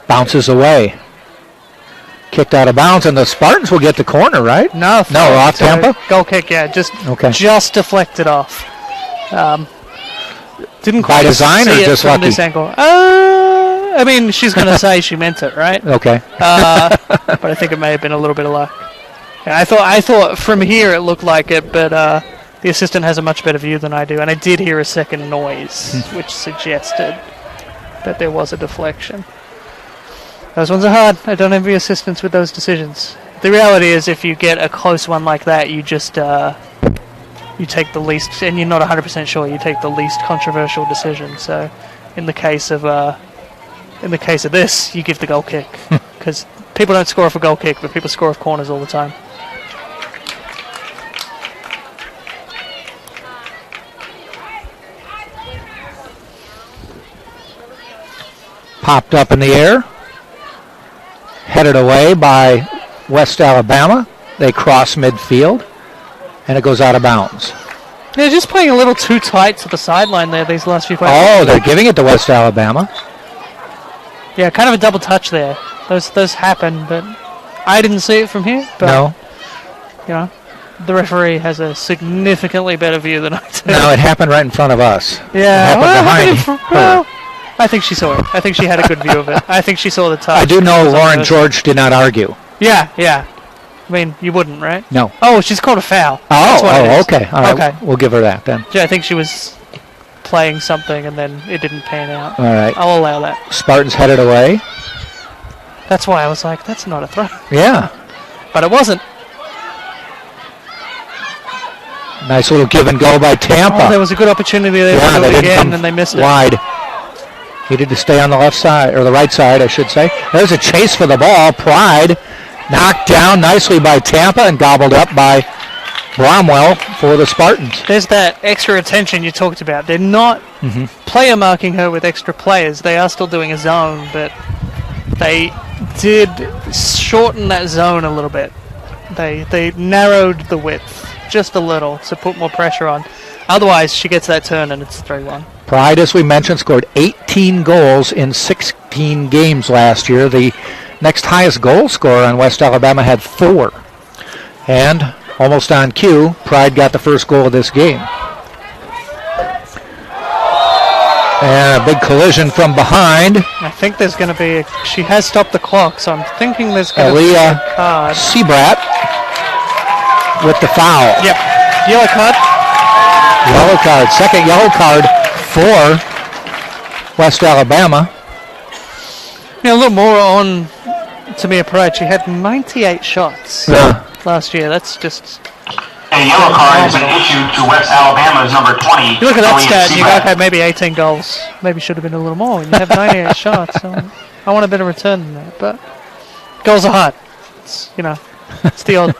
S3: bounces away. Kicked out of bounds, and the Spartans will get the corner, right?
S1: No,
S3: off Tampa?
S1: Goal kick, yeah, just deflected off. Didn't quite
S3: by design or
S1: see it
S3: just
S1: from
S3: lucky?
S1: this angle. I mean, she's going to say she meant it, right?
S3: Okay.
S1: But I think it may have been a little bit of luck. Yeah, I thought from here it looked like it, but the assistant has a much better view than I do, and I did hear a second noise, which suggested that there was a deflection. Those ones are hard. I don't envy assistants with those decisions. The reality is, if you get a close one like that, you just you take the least, and you're not 100% sure. You take the least controversial decision. So, in the case of this, you give the goal kick because people don't score off a goal kick, but people score off corners all the time.
S3: Popped up in the air. Headed away by West Alabama. They cross midfield, and it goes out of bounds.
S1: They're just playing a little too tight to the sideline there these last few plays.
S3: Oh, they're giving it to West Alabama.
S1: Yeah, kind of a double touch there. Those happen, but I didn't see it from here. But,
S3: No.
S1: The referee has a significantly better view than I do.
S3: No, it happened right in front of us.
S1: Yeah,
S3: It happened behind her.
S1: I think she saw it. I think she had a good view of it. I think she saw the touch.
S3: I do know
S1: It was
S3: Lauren
S1: on
S3: George did not argue.
S1: Yeah. I mean, you wouldn't, right?
S3: No.
S1: Oh, she's called a foul. That's what it is.
S3: Okay. All right.
S1: Okay.
S3: We'll give her that then.
S1: Yeah, I think she was playing something and then it didn't pan out.
S3: All right.
S1: I'll allow that.
S3: Spartans headed away.
S1: That's why I was like, that's not a throw.
S3: Yeah.
S1: But it wasn't.
S3: Nice little give and go by Tampa.
S1: Oh, there was a good opportunity there to do it again, and they missed it.
S3: Wide. Needed to stay on the left side, or the right side, I should say. There's a chase for the ball. Pride knocked down nicely by Tampa and gobbled up by Bromwell for the Spartans.
S1: There's that extra attention you talked about. They're not player marking her with extra players. They are still doing a zone, but they did shorten that zone a little bit. They narrowed the width just a little to put more pressure on. Otherwise, she gets that turn and it's 3-1.
S3: Pride, as we mentioned, scored 18 goals in 16 games last year. The next highest goal scorer on West Alabama had 4. And almost on cue, Pride got the first goal of this game. And a big collision from behind.
S1: I think there's going to be she has stopped the clock, so I'm thinking there's going to be a card.
S3: Sebrat with the foul.
S1: Yep. Yellow card.
S3: Yellow card. Second yellow card for West Alabama.
S1: Yeah, a little more on Tamia Pride. She had 98 shots last year. That's just...
S4: A yellow card has been issued to West Alabama's number 20.
S1: You look at that stat, and you guys had maybe 18 goals. Maybe should have been a little more. You have 98 shots. So I want a better return than that. But goals are hard. It's, it's the old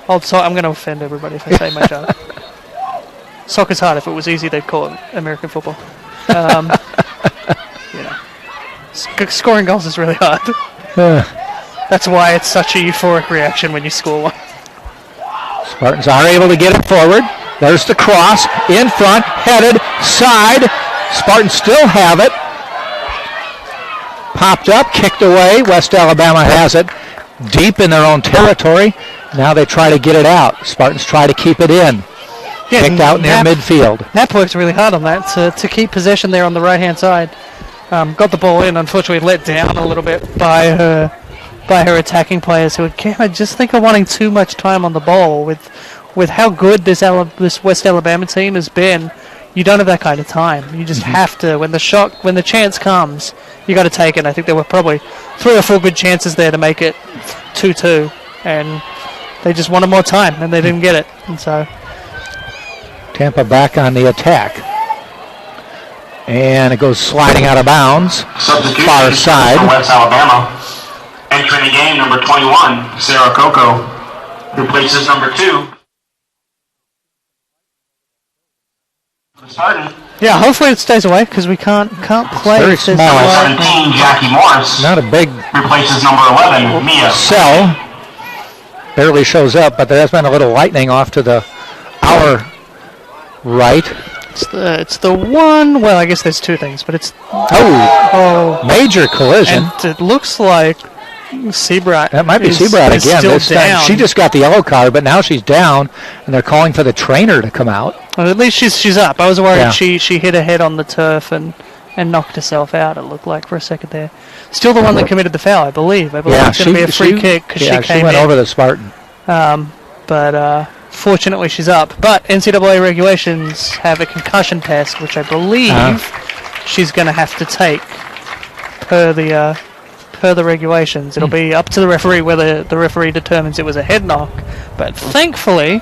S1: I'm going to offend everybody if I say my job. Soccer's hard. If it was easy, they'd call it American football. Scoring goals is really hard. That's why it's such a euphoric reaction when you score one.
S3: Spartans are able to get it forward. There's the cross. In front. Headed. Side. Spartans still have it. Popped up. Kicked away. West Alabama has it. Deep in their own territory. Now they try to get it out. Spartans try to keep it in.
S1: Yeah,
S3: kicked out near midfield.
S1: Knapp worked really hard on that to keep possession there on the right-hand side. Got the ball in, unfortunately let down a little bit by her attacking players who I just think are wanting too much time on the ball with with how good this West Alabama team has been, you don't have that kind of time. You just have to, when the chance comes, you got to take it. I think there were probably 3 or 4 good chances there to make it 2-2, and they just wanted more time, and they didn't get it. And so
S3: Tampa back on the attack. And it goes sliding out of bounds. Far side.
S4: For West Alabama. Entering the game, number 21, Sarah Coco, replaces number 2. For Spartan.
S1: yeah, hopefully it stays away because we can't play.
S3: very
S1: if there's
S3: small.
S1: no-
S4: 17, Jackie Morris,
S3: Not a big
S4: replaces number 11, Mia.
S3: cell. Barely shows up, but there has been a little lightning off to our right.
S1: It's the one. Well, I guess there's 2 things, but it's
S3: Major collision.
S1: and it looks like Seabright.
S3: That might be
S1: is
S3: Seabright again.
S1: Still
S3: This time
S1: down.
S3: she just got the yellow card, but now she's down, and they're calling for the trainer to come out.
S1: Well, at least she's up. I was worried
S3: Yeah.
S1: she hit her head on the turf and knocked herself out. It looked like for a second there. Still the one that committed the foul, I believe.
S3: Yeah,
S1: it's going to be a free kick because she came
S3: went
S1: in.
S3: over the Spartan.
S1: But fortunately, she's up. But NCAA regulations have a concussion test, which I believe she's going to have to take per the regulations. It'll be up to the referee whether the referee determines it was a head knock. But thankfully,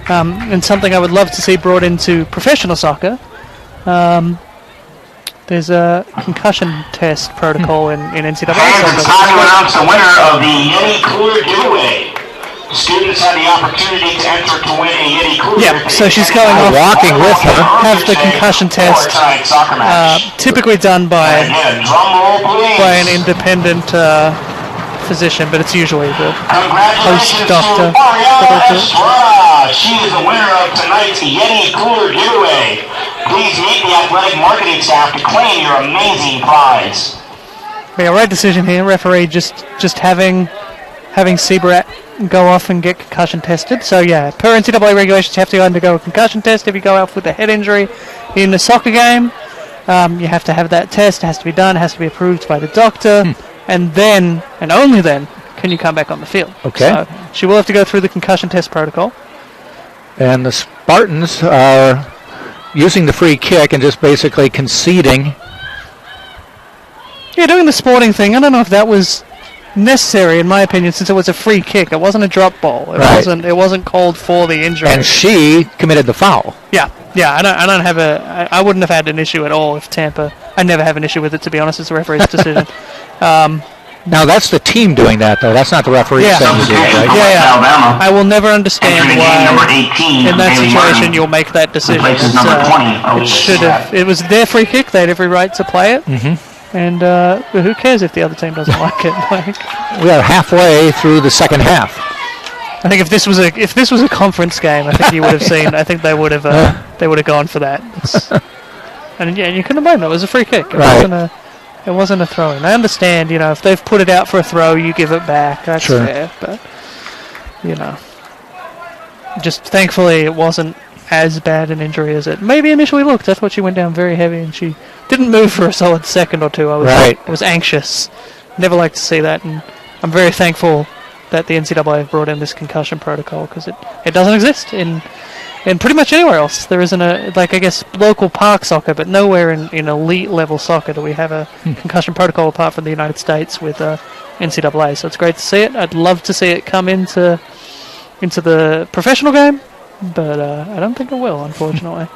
S1: and something I would love to see brought into professional soccer, there's a concussion test protocol in NCAA
S4: And it's time to
S1: soccer.
S4: announce the winner of the Yeti Cooler giveaway. Students had the opportunity to enter to win a Yeti Cooler.
S1: Yep, so she's going off.
S3: Walking with her.
S1: Have the concussion test
S4: Soccer match.
S1: typically done by
S4: Again, drum roll, please.
S1: an independent physician, but it's usually the
S4: Congratulations
S1: doctor.
S4: to Ariella Estrada. She is the winner of tonight's Yeti Cooler giveaway. Please meet the athletic marketing staff to claim your amazing prize.
S1: Yeah, right decision here. Referee just having Seabrat go off and get concussion tested. So yeah, per NCAA regulations, you have to undergo a concussion test if you go out with a head injury in a soccer game. You have to have that test. It has to be done. It has to be approved by the doctor, and then and only then can you come back on the field.
S3: Okay.
S1: So she will have to go through the concussion test protocol.
S3: And the Spartans are using the free kick and just basically conceding.
S1: Yeah, doing the sporting thing. I don't know if that was necessary, in my opinion, since it was a free kick. It wasn't a drop ball. It wasn't called for the injury.
S3: And she committed the foul.
S1: Yeah. I wouldn't have had an issue at all if Tampa. I never have an issue with it, to be honest. It's the referee's decision.
S3: Now that's the team doing that, though. That's not the referee saying to do it, right?
S1: Yeah. I will never understand
S4: Entering the game, number 18,
S1: why in that
S4: Bailey
S1: situation
S4: Martin
S1: you'll make that decision.
S4: replaces number 20,
S1: It
S4: Elise
S1: should have. It was their free kick. They had every right to play it. And who cares if the other team doesn't like it? Like,
S3: We are halfway through the second half.
S1: I think if this was a conference game, I think you would have seen. I think they would have gone for that. And yeah, you couldn't blame them. It was a free kick. It wasn't a throw in. I understand, if they've put it out for a throw, you give it back. That's fair. But just thankfully it wasn't as bad an injury as it maybe initially looked. I thought she went down very heavy and she didn't move for a solid second or two. I was anxious. Never like to see that, and I'm very thankful that the NCAA have brought in this concussion protocol because it doesn't exist in pretty much anywhere else. There isn't I guess local park soccer, but nowhere in elite level soccer do we have a concussion protocol apart from the United States with NCAA. So it's great to see it. I'd love to see it come into the professional game, but I don't think it will, unfortunately.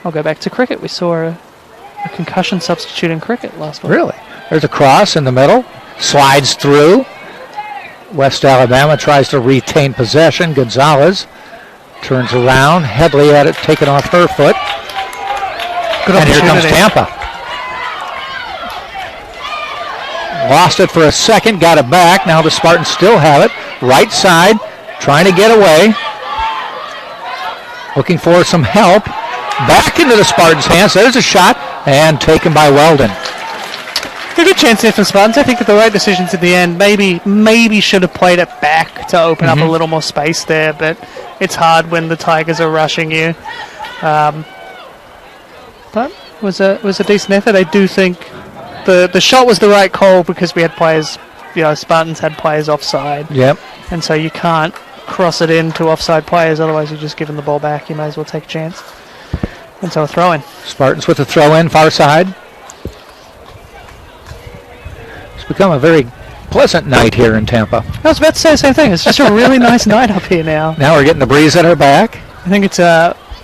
S1: I'll go back to cricket. We saw a concussion substitute in cricket last week.
S3: Really? There's a cross in the middle. Slides through. West Alabama tries to retain possession. Gonzales turns around. Headley had it taken off her foot.
S1: Good
S3: And here comes
S1: opportunity.
S3: Tampa. Lost it for a second, got it back. Now the Spartans still have it. Right side, trying to get away. Looking for some help. Back into the Spartans' hands. There's a shot, and taken by Weldon.
S1: A good chance here for Spartans. I think that the right decisions at the end. Maybe should have played it back to open up a little more space there, but it's hard when the Tigers are rushing you. But it was a decent effort. I do think the shot was the right call because we had players Spartans had players offside.
S3: Yep.
S1: And so you can't cross it into offside players, otherwise you're just giving the ball back. You may as well take a chance. And so a throw-in.
S3: Spartans with a throw-in, far side. It's become a very pleasant night here in Tampa.
S1: I was about to say the same thing. It's just a really nice night up here now.
S3: Now we're getting the breeze at our back.
S1: I think it's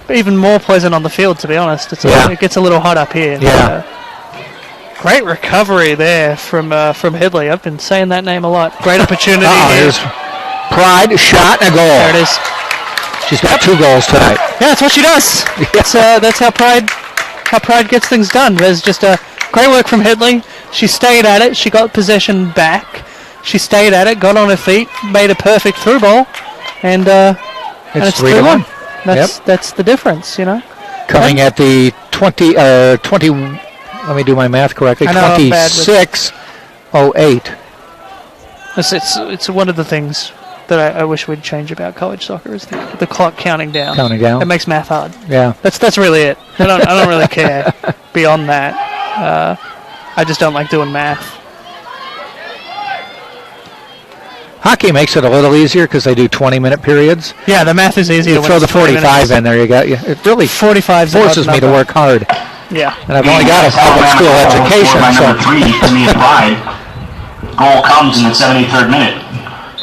S1: even more pleasant on the field, to be honest. It gets a little hot up here.
S3: Yeah.
S1: Great recovery there from Headley. I've been saying that name a lot. Great opportunity.
S3: Here's Pride, shot, and a goal.
S1: There it is.
S3: She's got 2 goals tonight.
S1: Yeah, that's what she does. That's how Pride gets things done. There's just a great work from Headley. She stayed at it. She got possession back. She stayed at it, got on her feet, made a perfect through ball, and it's 3-1. That's the difference,
S3: Coming at the 20. Let me do my math correctly. 26:08.
S1: It's one of the things that I wish we'd change about college soccer is the clock counting down. It makes math hard.
S3: Yeah.
S1: That's really it. I don't really care beyond that. I just don't like doing math.
S3: Hockey makes it a little easier because they do 20-minute periods.
S1: Yeah, the math is easier.
S3: You throw the 45 in there, it really
S1: 45
S3: forces me to work hard.
S1: Yeah.
S3: And I've only got a public school education.
S4: Number 3, Tamia Pride. Goal comes in the 73rd minute.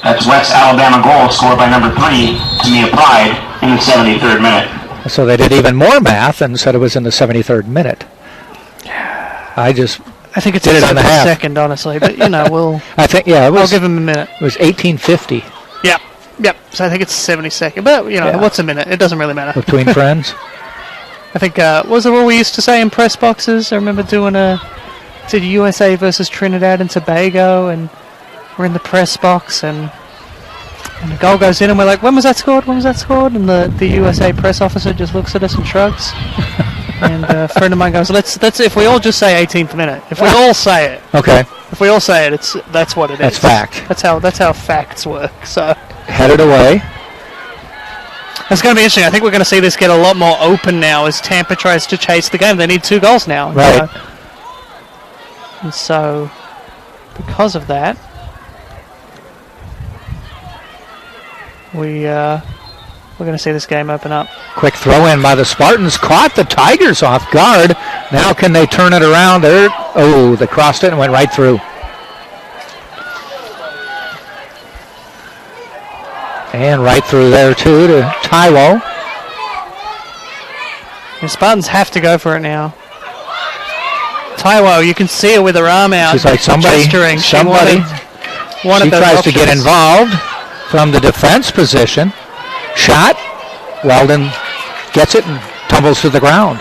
S4: That's West Alabama goal scored by number 3, Tamia Pride, in the 73rd minute.
S3: So they did even more math and said it was in the 73rd minute. I
S1: think it's
S3: did it on the half.
S1: Second, honestly, but we'll.
S3: I think I'll
S1: give him a minute.
S3: It was 1850.
S1: Yep. So I think it's 72nd, but what's a minute? It doesn't really matter.
S3: Between friends.
S1: I think what was the rule we used to say in press boxes? I remember doing did USA versus Trinidad and Tobago, and we're in the press box, and the goal goes in, and we're like, when was that scored? And the USA press officer just looks at us and shrugs. And a friend of mine goes, let's if we all just say 18th minute. If we all say it.
S3: Okay.
S1: If we all say it, that's what it is.
S3: That's fact.
S1: That's how facts work. So
S3: headed away.
S1: It's going to be interesting. I think we're going to see this get a lot more open now as Tampa tries to chase the game. They need 2 goals now.
S3: Right.
S1: And so, because of that, we're going to see this game open up.
S3: Quick throw in by the Spartans. Caught the Tigers off guard. Now can they turn it around? They crossed it and went right through. And right through there, too, to Taiwo.
S1: The Spartans have to go for it now. Taiwo, you can see her with her arm out.
S3: She's like
S1: gesturing.
S3: She tries to get involved from the defense position. Shot. Weldon gets it and tumbles to the ground.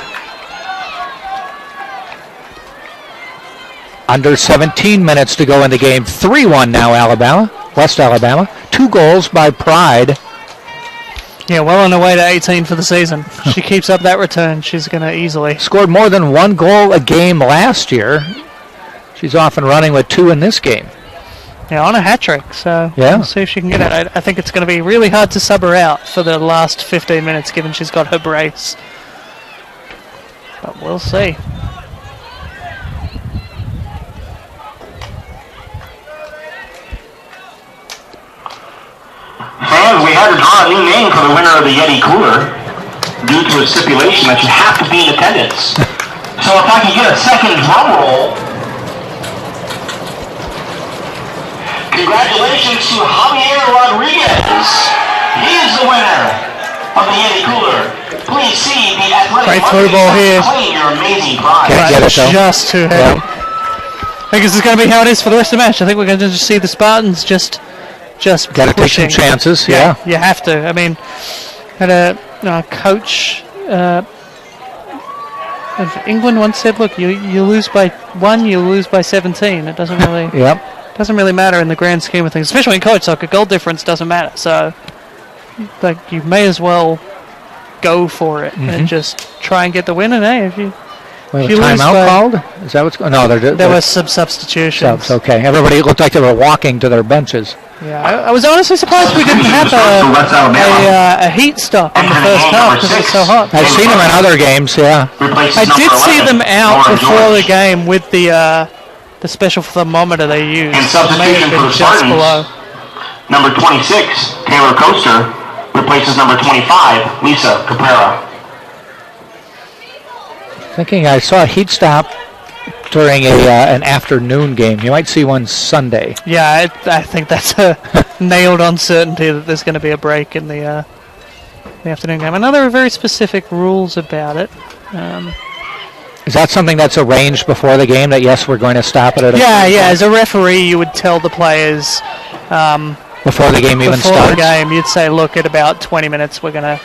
S3: Under 17 minutes to go in the game. 3-1 now, West Alabama. 2 goals by Pride.
S1: Yeah, well on her way to 18 for the season. She keeps up that return. She's going to easily.
S3: Scored more than 1 goal a game last year. She's off and running with 2 in this game.
S1: Yeah, on a hat trick. So
S3: yeah.
S1: We'll see if she can get it. I think it's going to be really hard to sub her out for the last 15 minutes, given she's got her brace. But we'll see.
S4: Fans, we had to draw a new name for the winner of the Yeti Cooler due to a stipulation that you have to be in attendance. So if I can get a second drum roll. Congratulations to Javier Rodriguez. He is the winner of the Yeti Cooler. Please see the athletic.
S1: Great through ball here.
S4: Claim your amazing prize.
S3: Can't get it, though.
S1: Just too heavy. I think this is going to be how it is for the rest of the match. I think we're going to just see the Spartans just
S3: got to take some chances. Yeah,
S1: you have to. I mean, had a coach of England once said, "Look, you lose by 1, you lose by 17. It doesn't really doesn't really matter in the grand scheme of things, especially in college soccer. Goal difference doesn't matter. So, like, you may as well go for it and just try and get the win. And hey, if you
S3: timeout called? Is that what's going on? No,
S1: there was some substitutions.
S3: Subs, okay. Everybody looked like they were walking to their benches.
S1: Yeah, I was honestly surprised we didn't have a heat stop in the first half because it's so hot.
S3: I've seen them in other games, yeah.
S1: I did see them out before the game with the the special thermometer they use.
S4: And
S1: May
S4: substitution
S1: have
S4: for
S1: been
S4: the
S1: just
S4: Spartans,
S1: below.
S4: number 26, Taylor Coaster, replaces number 25, Lisa Caprera.
S3: Thinking I saw a heat stop during an afternoon game. You might see one Sunday.
S1: Yeah, I think that's a nailed-on certainty that there's going to be a break in the afternoon game. I know there are very specific rules about it.
S3: Is that something that's arranged before the game, that yes, we're going to stop it at a
S1: Yeah. As a referee, you would tell the players
S3: before the game even
S1: before
S3: starts?
S1: the game, you'd say, look, at about 20 minutes, we're gonna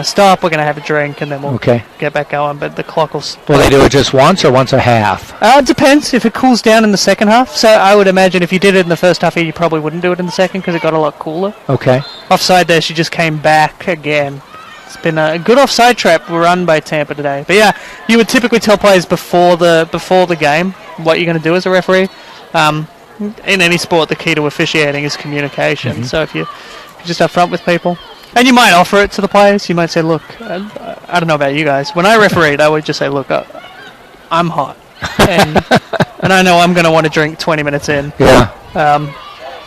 S1: stop, we're gonna have a drink, and then we'll get back going. But the clock will.
S3: Will they do it just once or once a half?
S1: It depends if it cools down in the second half. So I would imagine if you did it in the first half, you probably wouldn't do it in the second because it got a lot cooler.
S3: Okay.
S1: Offside there, she just came back again. It's been a good offside trap run by Tampa today. But yeah, you would typically tell players before the game what you're going to do as a referee. In any sport, the key to officiating is communication. So if you're just up front with people, and you might offer it to the players, you might say, look, I don't know about you guys. When I refereed, I would just say, look, I'm hot. And I know I'm going to want to drink 20 minutes in.
S3: Yeah.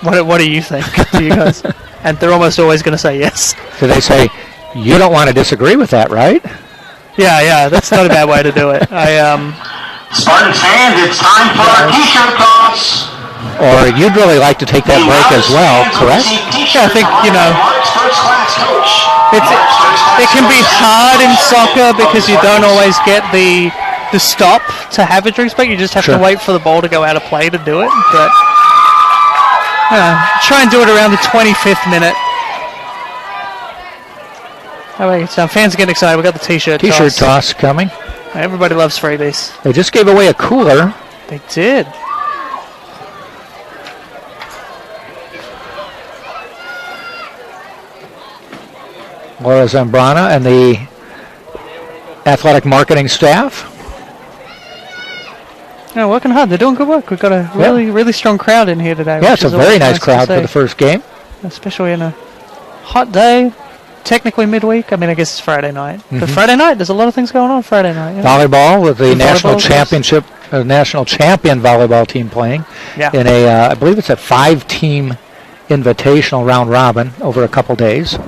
S1: What do you think? Do you guys? And they're almost always going to say yes.
S3: So they say, you don't want to disagree with that, right?
S1: Yeah, that's not a bad way to do it.
S4: Spartan fans, it's time for our t-shirt toss.
S3: Or you'd really like to take that break as well, correct?
S1: Yeah, I think, it can be hard in soccer because you don't always get the stop to have a drink break. You just have to wait for the ball to go out of play to do it. But try and do it around the 25th minute. So fans are getting excited. We've got the t-shirt
S3: toss coming.
S1: Everybody loves freebies.
S3: They just gave away a cooler.
S1: They did.
S3: Laura Zambrana and the athletic marketing staff.
S1: Yeah, working hard. They're doing good work. We've got a really strong crowd in here today.
S3: Yeah, it's a very nice crowd for the first game.
S1: Especially in a hot day. Technically midweek. I mean, I guess it's Friday night. But Friday night, there's a lot of things going on Friday night. Yeah.
S3: Volleyball with the national championship, national champion volleyball team playing in I believe it's a 5-team invitational round robin over a couple days.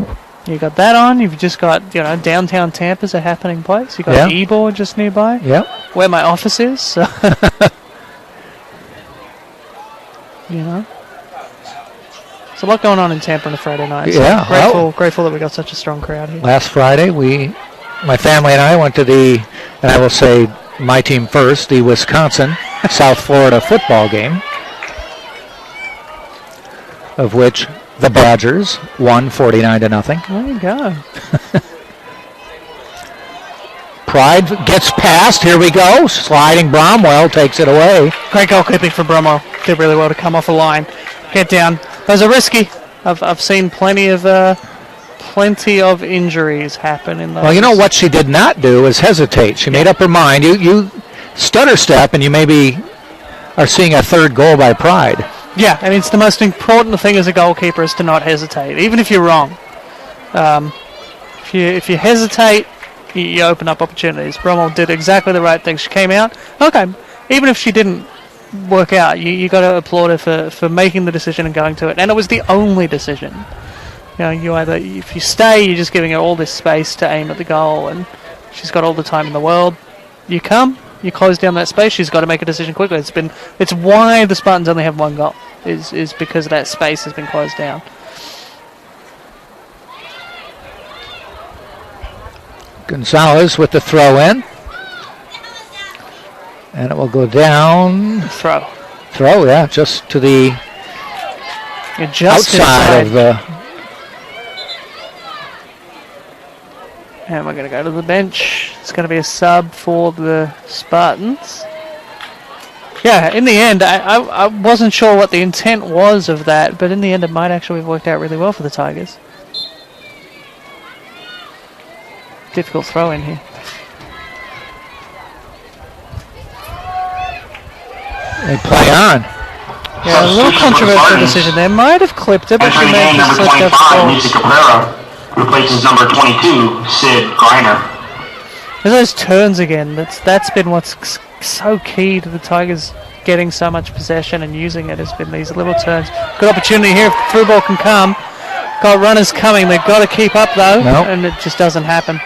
S1: You got that on. You've just got, downtown Tampa's a happening place. You got Ebor just nearby.
S3: Yep.
S1: Where my office is. So. There's a lot going on in Tampa on a Friday night. So grateful that we got such a strong crowd here.
S3: Last Friday, my family and I went to and I will say my team first, the Wisconsin South Florida football game, of which the Badgers won 49-0.
S1: There you go.
S3: Pride gets past. Here we go. Sliding Bromwell takes it away.
S1: Great goalkeeping for Bromwell. Did really well to come off a line. Get down. Those are risky. I've seen plenty of injuries happen in those.
S3: Well, you know what she did not do is hesitate. She made up her mind. You stutter step, and you maybe are seeing a third goal by Pride.
S1: Yeah, I mean, it's the most important thing as a goalkeeper is to not hesitate, even if you're wrong. If you hesitate, you open up opportunities. Bromwell did exactly the right thing. She came out. Okay, even if she didn't work out, you got to applaud her for making the decision and going to it. And it was the only decision. You either, if you stay, you're just giving her all this space to aim at the goal, and she's got all the time in the world. You come, you close down that space. She's got to make a decision quickly. It's why the Spartans only have one goal. Is because that space has been closed down.
S3: Gonzales with the throw in. And it will go down.
S1: Throw,
S3: yeah, just to the outside of the.
S1: And we're going to go to the bench. It's going to be a sub for the Spartans. Yeah, in the end, I wasn't sure what the intent was of that, but in the end, it might actually have worked out really well for the Tigers. Difficult throw in here.
S3: They play on.
S1: Yeah, a little controversial decision there. Might have clipped it, but she made this
S4: number 25, Lisa Caprera, replaces number 22, Sid Griner.
S1: There's those turns again. That's been what's so key to the Tigers getting so much possession and using it has been these little turns. Good opportunity here if the through ball can come. Got runners coming. They've got to keep up though, and it just doesn't happen.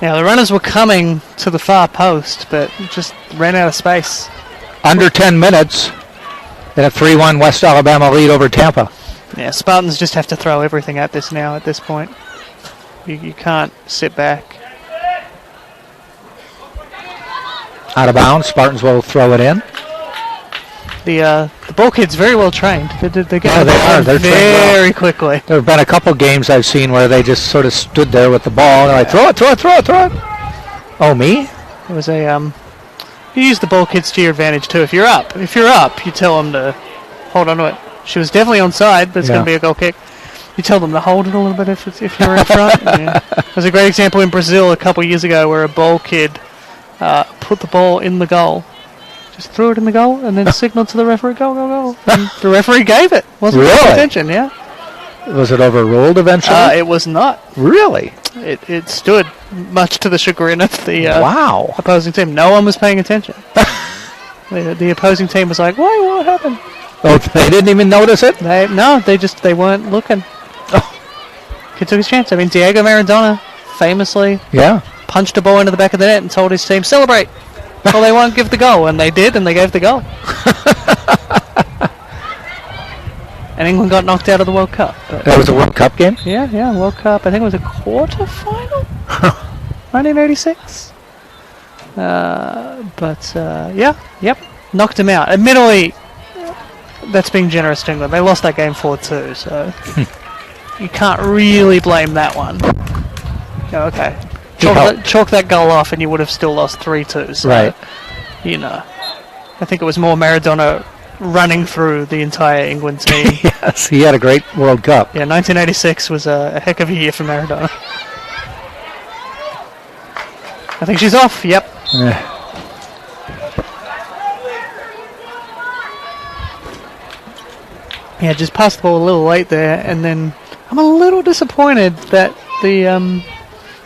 S1: Now the runners were coming to the far post, but just ran out of space.
S3: Under 10 minutes, and a 3-1 West Alabama lead over Tampa.
S1: Yeah, Spartans just have to throw everything at this now at this point. You can't sit back.
S3: Out of bounds, Spartans will throw it in.
S1: The ball kid's very well trained. They get
S3: They're
S1: very quickly.
S3: There have been a couple games I've seen where they just sort of stood there with the ball and they're like, throw it. Oh, me?
S1: It was a you use the ball kids to your advantage too. If you're up, you tell them to hold on to it. She was definitely onside, but it's going to be a goal kick. You tell them to hold it a little bit if you're in front. Yeah. There's a great example in Brazil a couple years ago where a ball kid put the ball in the goal. Just threw it in the goal and then signaled to the referee, go, go, go. And the referee gave it. Wasn't paying attention, yeah.
S3: Was it overruled eventually?
S1: It was not.
S3: Really?
S1: It stood, much to the chagrin of the opposing team. No one was paying attention. The opposing team was like, "Why? What happened?"
S3: Oh, they didn't even notice it?
S1: They weren't looking. He took his chance. I mean, Diego Maradona famously punched a ball into the back of the net and told his team, "Celebrate." Well, they won't give the goal, and they did, and they gave the goal. And England got knocked out of the World Cup.
S3: That was a World Cup game?
S1: Yeah, World Cup. I think it was a quarter-final? 1986? Knocked him out. Admittedly, that's being generous to England. They lost that game 4-2, so you can't really blame that one. Okay. Chalk that goal off and you would have still lost 3-2. So,
S3: right.
S1: I think it was more Maradona running through the entire England team.
S3: Yes, he had a great World Cup.
S1: Yeah, 1986 was a heck of a year for Maradona. I think she's off. Yep. Yeah, just passed the ball a little late there, and then I'm a little disappointed that the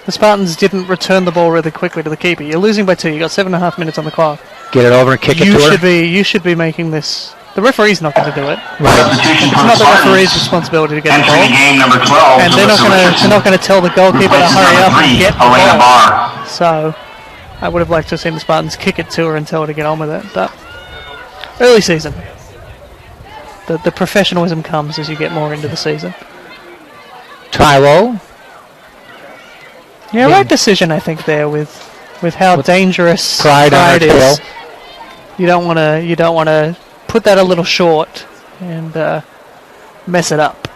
S1: Spartans didn't return the ball really quickly to the keeper. You're losing by 2. You got 7.5 minutes on the clock.
S3: Get it over and kick it to her.
S1: You should be making this. The referee's not going to do it.
S3: Right.
S1: It's not the referee's responsibility to get the ball.
S4: Game number 12,
S1: and they're not going to tell the goalkeeper to hurry up and get the ball. So I would have liked to have seen the Spartans kick it to her and tell her to get on with it. But early season. The professionalism comes as you get more into the season.
S3: Tylo.
S1: Yeah, right decision I think there with how dangerous
S3: Pride
S1: is. You don't want to put that a little short and mess it up.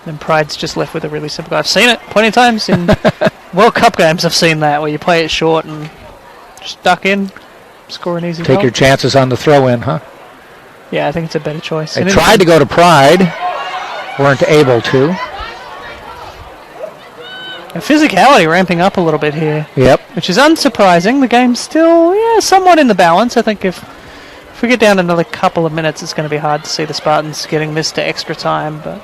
S1: Then Pride's just left with a really simple goal. I've seen it plenty of times in World Cup games. I've seen that where you play it short and just duck in, score an easy goal.
S3: Take your chances on the throw-in, huh?
S1: Yeah, I think it's a better choice.
S3: They tried to go to Pride, weren't able to.
S1: And physicality ramping up a little bit here.
S3: Yep.
S1: Which is unsurprising. The game's still somewhat in the balance. I think if we get down another couple of minutes, it's going to be hard to see the Spartans getting this to extra time. But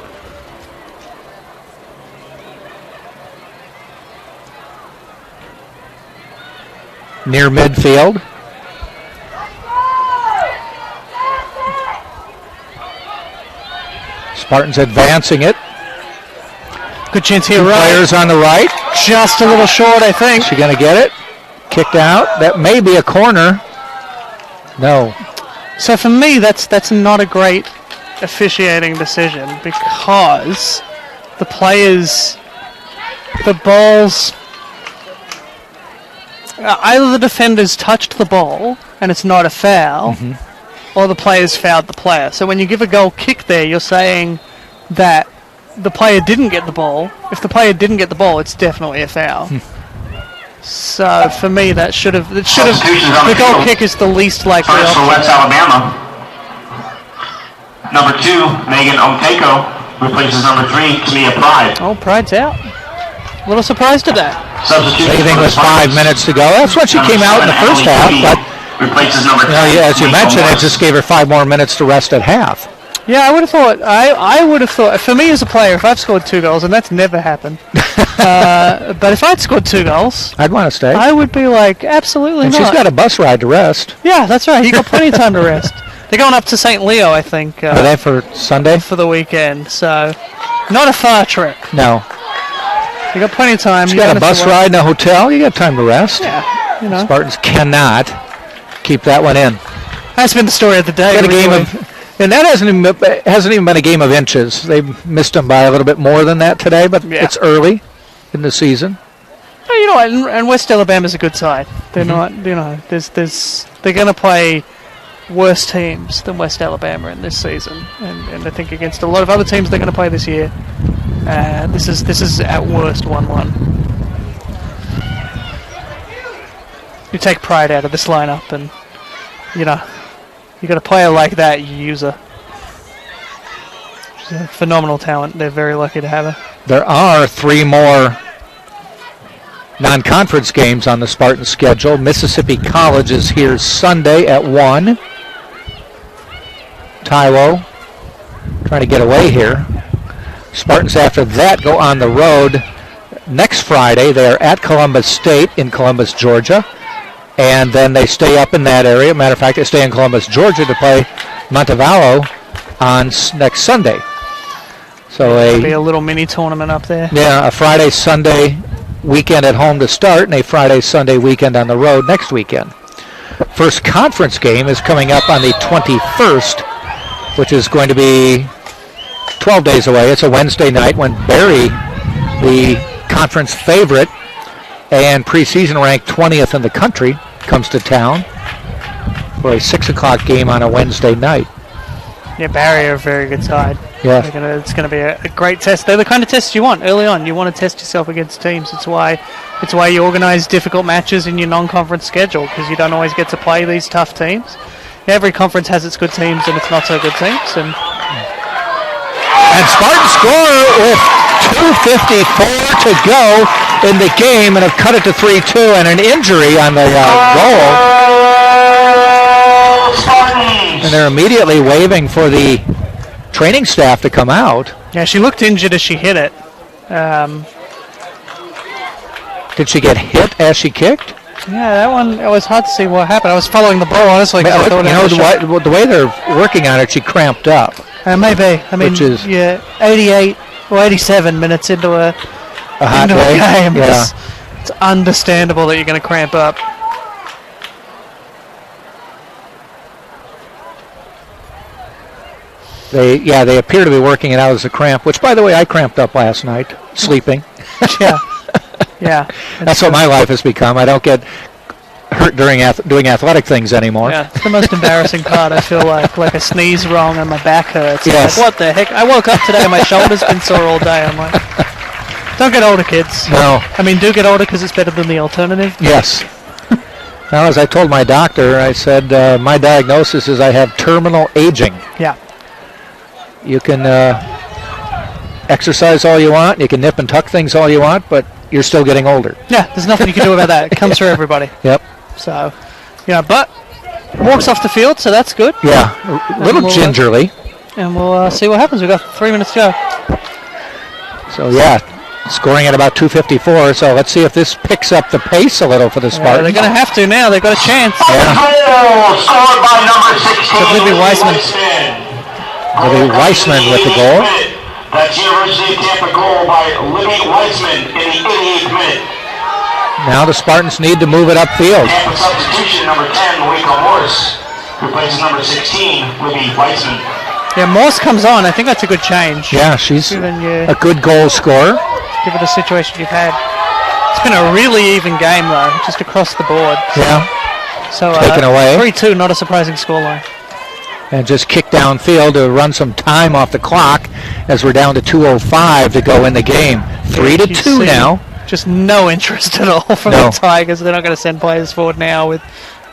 S3: near midfield. Spartans advancing it.
S1: Good chance here,
S3: Players on the right.
S1: Just a little short, I think.
S3: She going to get it? Kicked out. That may be a corner. No.
S1: So for me, that's not a great officiating decision because the balls, either the defenders touched the ball and it's not a foul, or the players fouled the player. So when you give a goal kick there, you're saying that the player didn't get the ball. If the player didn't get the ball, it's definitely a foul. So for me, the goal kick is the least likely
S4: option. For West Alabama, number 2, Megan Oteko replaces number 3, Tamia Pride.
S1: Oh, Pride's out. A little surprised at that.
S3: Saving with 5 minutes to go. That's when she came out in the first half, but
S4: replaces number 10.
S3: As you mentioned, it just gave her 5 more minutes to rest at half.
S1: Yeah, I would have thought. I would have thought. For me as a player, if I've scored 2 goals, and that's never happened, but if I'd scored 2 goals,
S3: I'd want to stay.
S1: I would be like, absolutely
S3: and
S1: not.
S3: she's got a bus ride to rest.
S1: Yeah, that's right. You got plenty of time to rest. They're going up to St. Leo, I think.
S3: Are they for Sunday?
S1: For the weekend, so not a far trip.
S3: No.
S1: You got plenty of time.
S3: You got a bus ride in a hotel. You got time to rest.
S1: Yeah, you know.
S3: Spartans cannot keep that one in.
S1: That's been the story of the day.
S3: Got a game of. And that hasn't even been a game of inches. They missed them by a little bit more than that today, but it's early in the season.
S1: You know, and West Alabama's a good side. They're not, you know, they're going to play worse teams than West Alabama in this season, and I think against a lot of other teams they're going to play this year. This is at worst 1-1. You take pride out of this lineup, and you know. You got a player like that, you use her. She's a phenomenal talent. They're very lucky to have her.
S3: There are 3 more non-conference games on the Spartan schedule. Mississippi College is here Sunday at 1. Taiwo trying to get away here. Spartans after that go on the road next Friday. They are at Columbus State in Columbus, Georgia. And then they stay up in that area. Matter of fact, they stay in Columbus, Georgia to play Montevallo on next Sunday. So
S1: There'll be a little mini tournament up there.
S3: Yeah, a Friday, Sunday weekend at home to start, and a Friday, Sunday weekend on the road next weekend. First conference game is coming up on the 21st, which is going to be 12 days away. It's a Wednesday night when Barry, the conference favorite and preseason ranked 20th in the country, comes to town for a 6 o'clock game on a Wednesday night.
S1: Yeah, Barry are a very good side.
S3: Yeah.
S1: It's going to be a great test. They're the kind of tests you want early on. You want to test yourself against teams. It's why you organize difficult matches in your non-conference schedule, because you don't always get to play these tough teams. Every conference has its good teams and its not so good teams. And
S3: Spartans score with 2:54 to go in the game and have cut it to 3-2, and an injury on the goal. And they're immediately waving for the training staff to come out.
S1: Yeah, she looked injured as she hit it.
S3: Did she get hit as she kicked?
S1: Yeah, that one, it was hard to see what happened. I was following the ball, honestly.
S3: The way they're working on it, she cramped up.
S1: Maybe. I mean, 88 or 87 minutes into a
S3: hot game.
S1: Yeah. It's understandable that you're going to cramp up.
S3: They appear to be working it out as a cramp, which, by the way, I cramped up last night, sleeping.
S1: Yeah.
S3: That's what my life has become. I don't get hurt during doing athletic things anymore.
S1: Yeah, it's the most embarrassing part. I feel like a sneeze wrong and my back hurts.
S3: Yes.
S1: Like, what the heck? I woke up today and my shoulder's been sore all day. I'm like, don't get older, kids.
S3: No.
S1: I mean, do get older because it's better than the alternative.
S3: Yes. Now, as I told my doctor, I said my diagnosis is I have terminal aging.
S1: Yeah.
S3: You can exercise all you want, you can nip and tuck things all you want, but you're still getting older.
S1: Yeah, there's nothing you can do about that. It comes for everybody.
S3: Yep.
S1: So, but walks off the field, so that's good.
S3: Yeah, a little gingerly.
S1: And we'll see what happens. We've got 3 minutes to go.
S3: So, scoring at about 2:54, so let's see if this picks up the pace a little for the Spartans.
S1: They're going to have to now. They've got a chance.
S3: Yeah.
S4: Scored by number 16.
S1: Libby Weissman.
S3: Libby Weissman with the goal.
S4: That's University of Tampa goal by Libby Weissman in the 88th minute.
S3: Now the Spartans need to move it upfield.
S4: Tampa substitution, number 10, Waco Morris, replaces number 16, Libby Weissman.
S1: Yeah, Morse comes on. I think that's a good change.
S3: Yeah, she's a good goal scorer.
S1: Given the situation you've had. It's been a really even game, though, just across the board.
S3: Yeah.
S1: So
S3: taken away.
S1: 3-2, not a surprising scoreline.
S3: And just kick downfield to run some time off the clock as we're down to 2:05 to go in the game. 3-2 now.
S1: Just no interest at all from the Tigers. They're not going to send players forward now with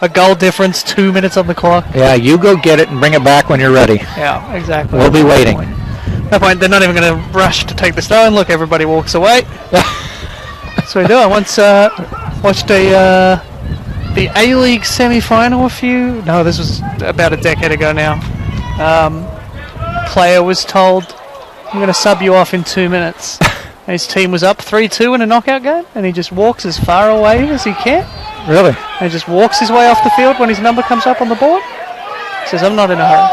S1: a goal difference, 2 minutes on the clock.
S3: Yeah, you go get it and bring it back when you're ready.
S1: Yeah, exactly.
S3: We'll be waiting.
S1: At that point, they're not even going to rush to take the stone. Look, everybody walks away. So we do. I once watched the A-League semi-final this was about a decade ago now. player was told, "I'm going to sub you off in 2 minutes." And his team was up 3-2 in a knockout game, and he just walks as far away as he can.
S3: Really?
S1: And just walks his way off the field when his number comes up on the board. Says, "I'm not in a hurry."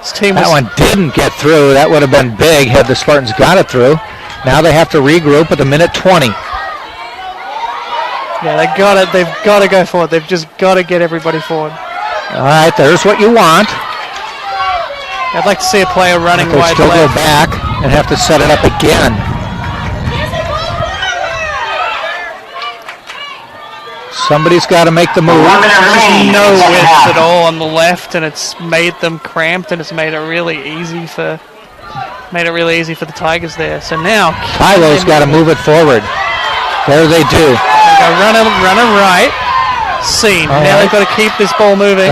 S1: His team
S3: That one didn't get through. That would have been big had the Spartans got it through. Now they have to regroup at the minute 20.
S1: Yeah, they've got to go forward. They've just got to get everybody forward.
S3: All right, there's what you want.
S1: I'd like to see a player running
S3: They
S1: wide
S3: still go
S1: left.
S3: back and have to set it up again. Somebody's got to make the move.
S1: There's no width at all on the left, and it's made them cramped, and it's made it really easy for the Tigers there. So now
S3: Kylo's got to move it forward. There they do.
S1: They go runner right. Seen.
S3: All
S1: Now
S3: right.
S1: they've got to keep this ball moving.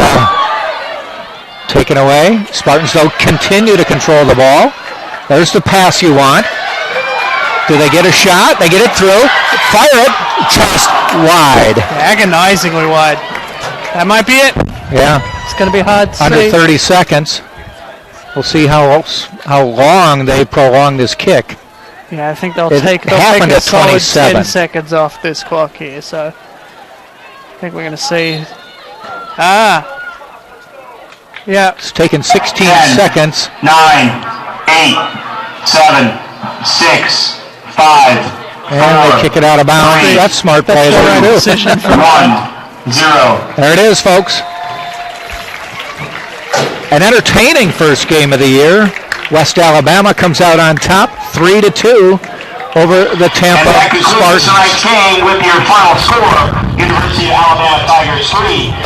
S3: Taken away. Spartans, though, continue to control the ball. There's the pass you want. Do they get a shot? They get it through. Fire it. Just wide.
S1: Agonizingly wide. That might be it.
S3: Yeah.
S1: It's going to be hard to
S3: Under
S1: see.
S3: 30 seconds. We'll see how long they prolong this kick.
S1: Yeah, I think they'll
S3: It
S1: take
S3: happened
S1: a
S3: at
S1: solid
S3: 27.
S1: 10 seconds off this clock here. So I think we're going to see. Yeah.
S3: It's taken 16
S4: 10,
S3: seconds.
S4: 9, 8, 7, 6, 5,
S3: And they kick it out of bounds.
S4: Three.
S3: That's smart play
S1: That's the right
S3: there, too.
S1: decision from
S4: 1, 0.
S3: There it is, folks. An entertaining first game of the year. West Alabama comes out on top, 3-2 over the Tampa
S4: And that concludes
S3: Spartans.
S4: tonight's game with your final score. University of Alabama Tigers 3.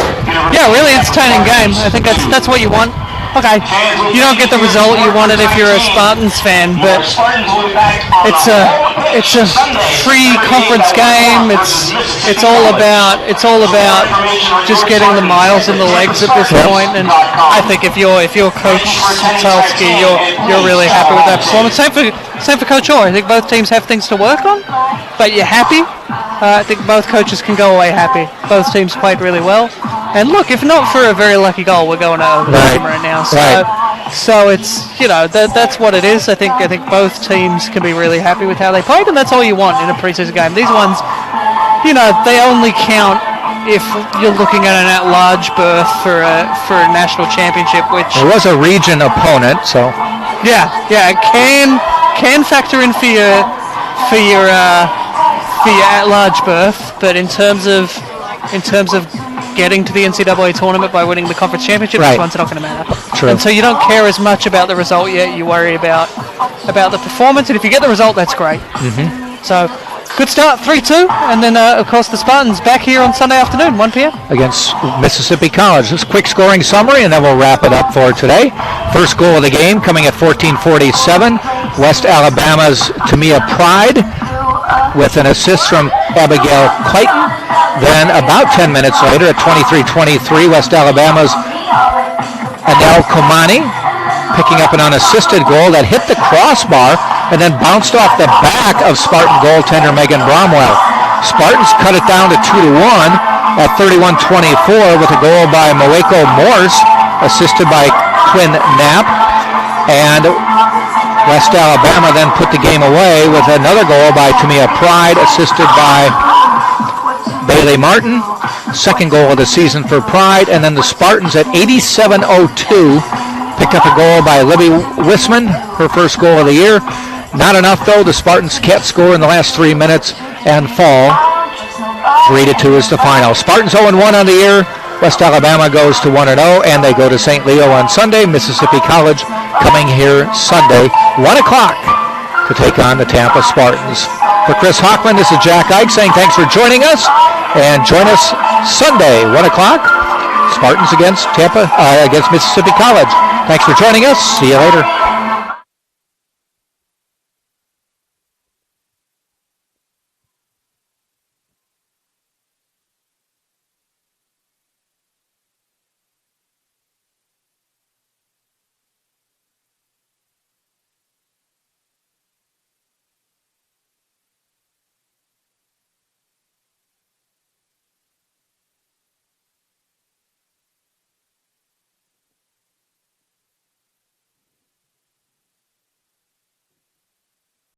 S1: Yeah, really entertaining game. I think that's what you want. Okay, you don't get the result you wanted if you're a Spartans fan, but it's a free conference game. It's all about just getting the miles in the legs at this point. And I think if you're Coach Salsky, you're really happy with that performance. Same for Coach Orr. I think both teams have things to work on, but you're happy. I think both coaches can go away happy. Both teams played really well. And look, if not for a very lucky goal, we're going to overtime right now. So it's, that's what it is. I think both teams can be really happy with how they played, and that's all you want in a preseason game. These ones, they only count if you're looking at an at-large berth for a national championship, which
S3: It was a region opponent, so
S1: can factor in for your at-large berth, but in terms of getting to the NCAA tournament by winning the conference championship,
S3: Right.
S1: this one's not going to matter.
S3: True.
S1: And so you don't care as much about the result yet. You worry about the performance, and if you get the result, that's great. Mm-hmm. So good start, 3-2, and then of course the Spartans back here on Sunday afternoon, 1 p.m.
S3: against Mississippi College. This quick scoring summary, and then we'll wrap it up for today. First goal of the game coming at 14:47. West Alabama's Tamia Pride with an assist from Abigail Clanton. Then about 10 minutes later at 23:23, West Alabama's Nicole Gonzales picking up an unassisted goal that hit the crossbar and then bounced off the back of Spartan goaltender Megan Bromwell. Spartans cut it down to 2-1 at 31:24 with a goal by Moeko Morse, assisted by Quinn Knapp. And West Alabama then put the game away with another goal by Tamia Pride, assisted by Bailey Martin. Second goal of the season for Pride. And then the Spartans at 87:02 picked up a goal by Libby Wisman, her first goal of the year. Not enough, though. The Spartans can't score in the last 3 minutes and fall. 3-2 is the final. Spartans 0-1 on the year. West Alabama goes to 1-0, and they go to St. Leo on Sunday. Mississippi College coming here Sunday, 1 o'clock, to take on the Tampa Spartans. For Chris Hockman, this is Jack Ike saying thanks for joining us, and join us Sunday, 1 o'clock, Spartans against Mississippi College. Thanks for joining us. See you later.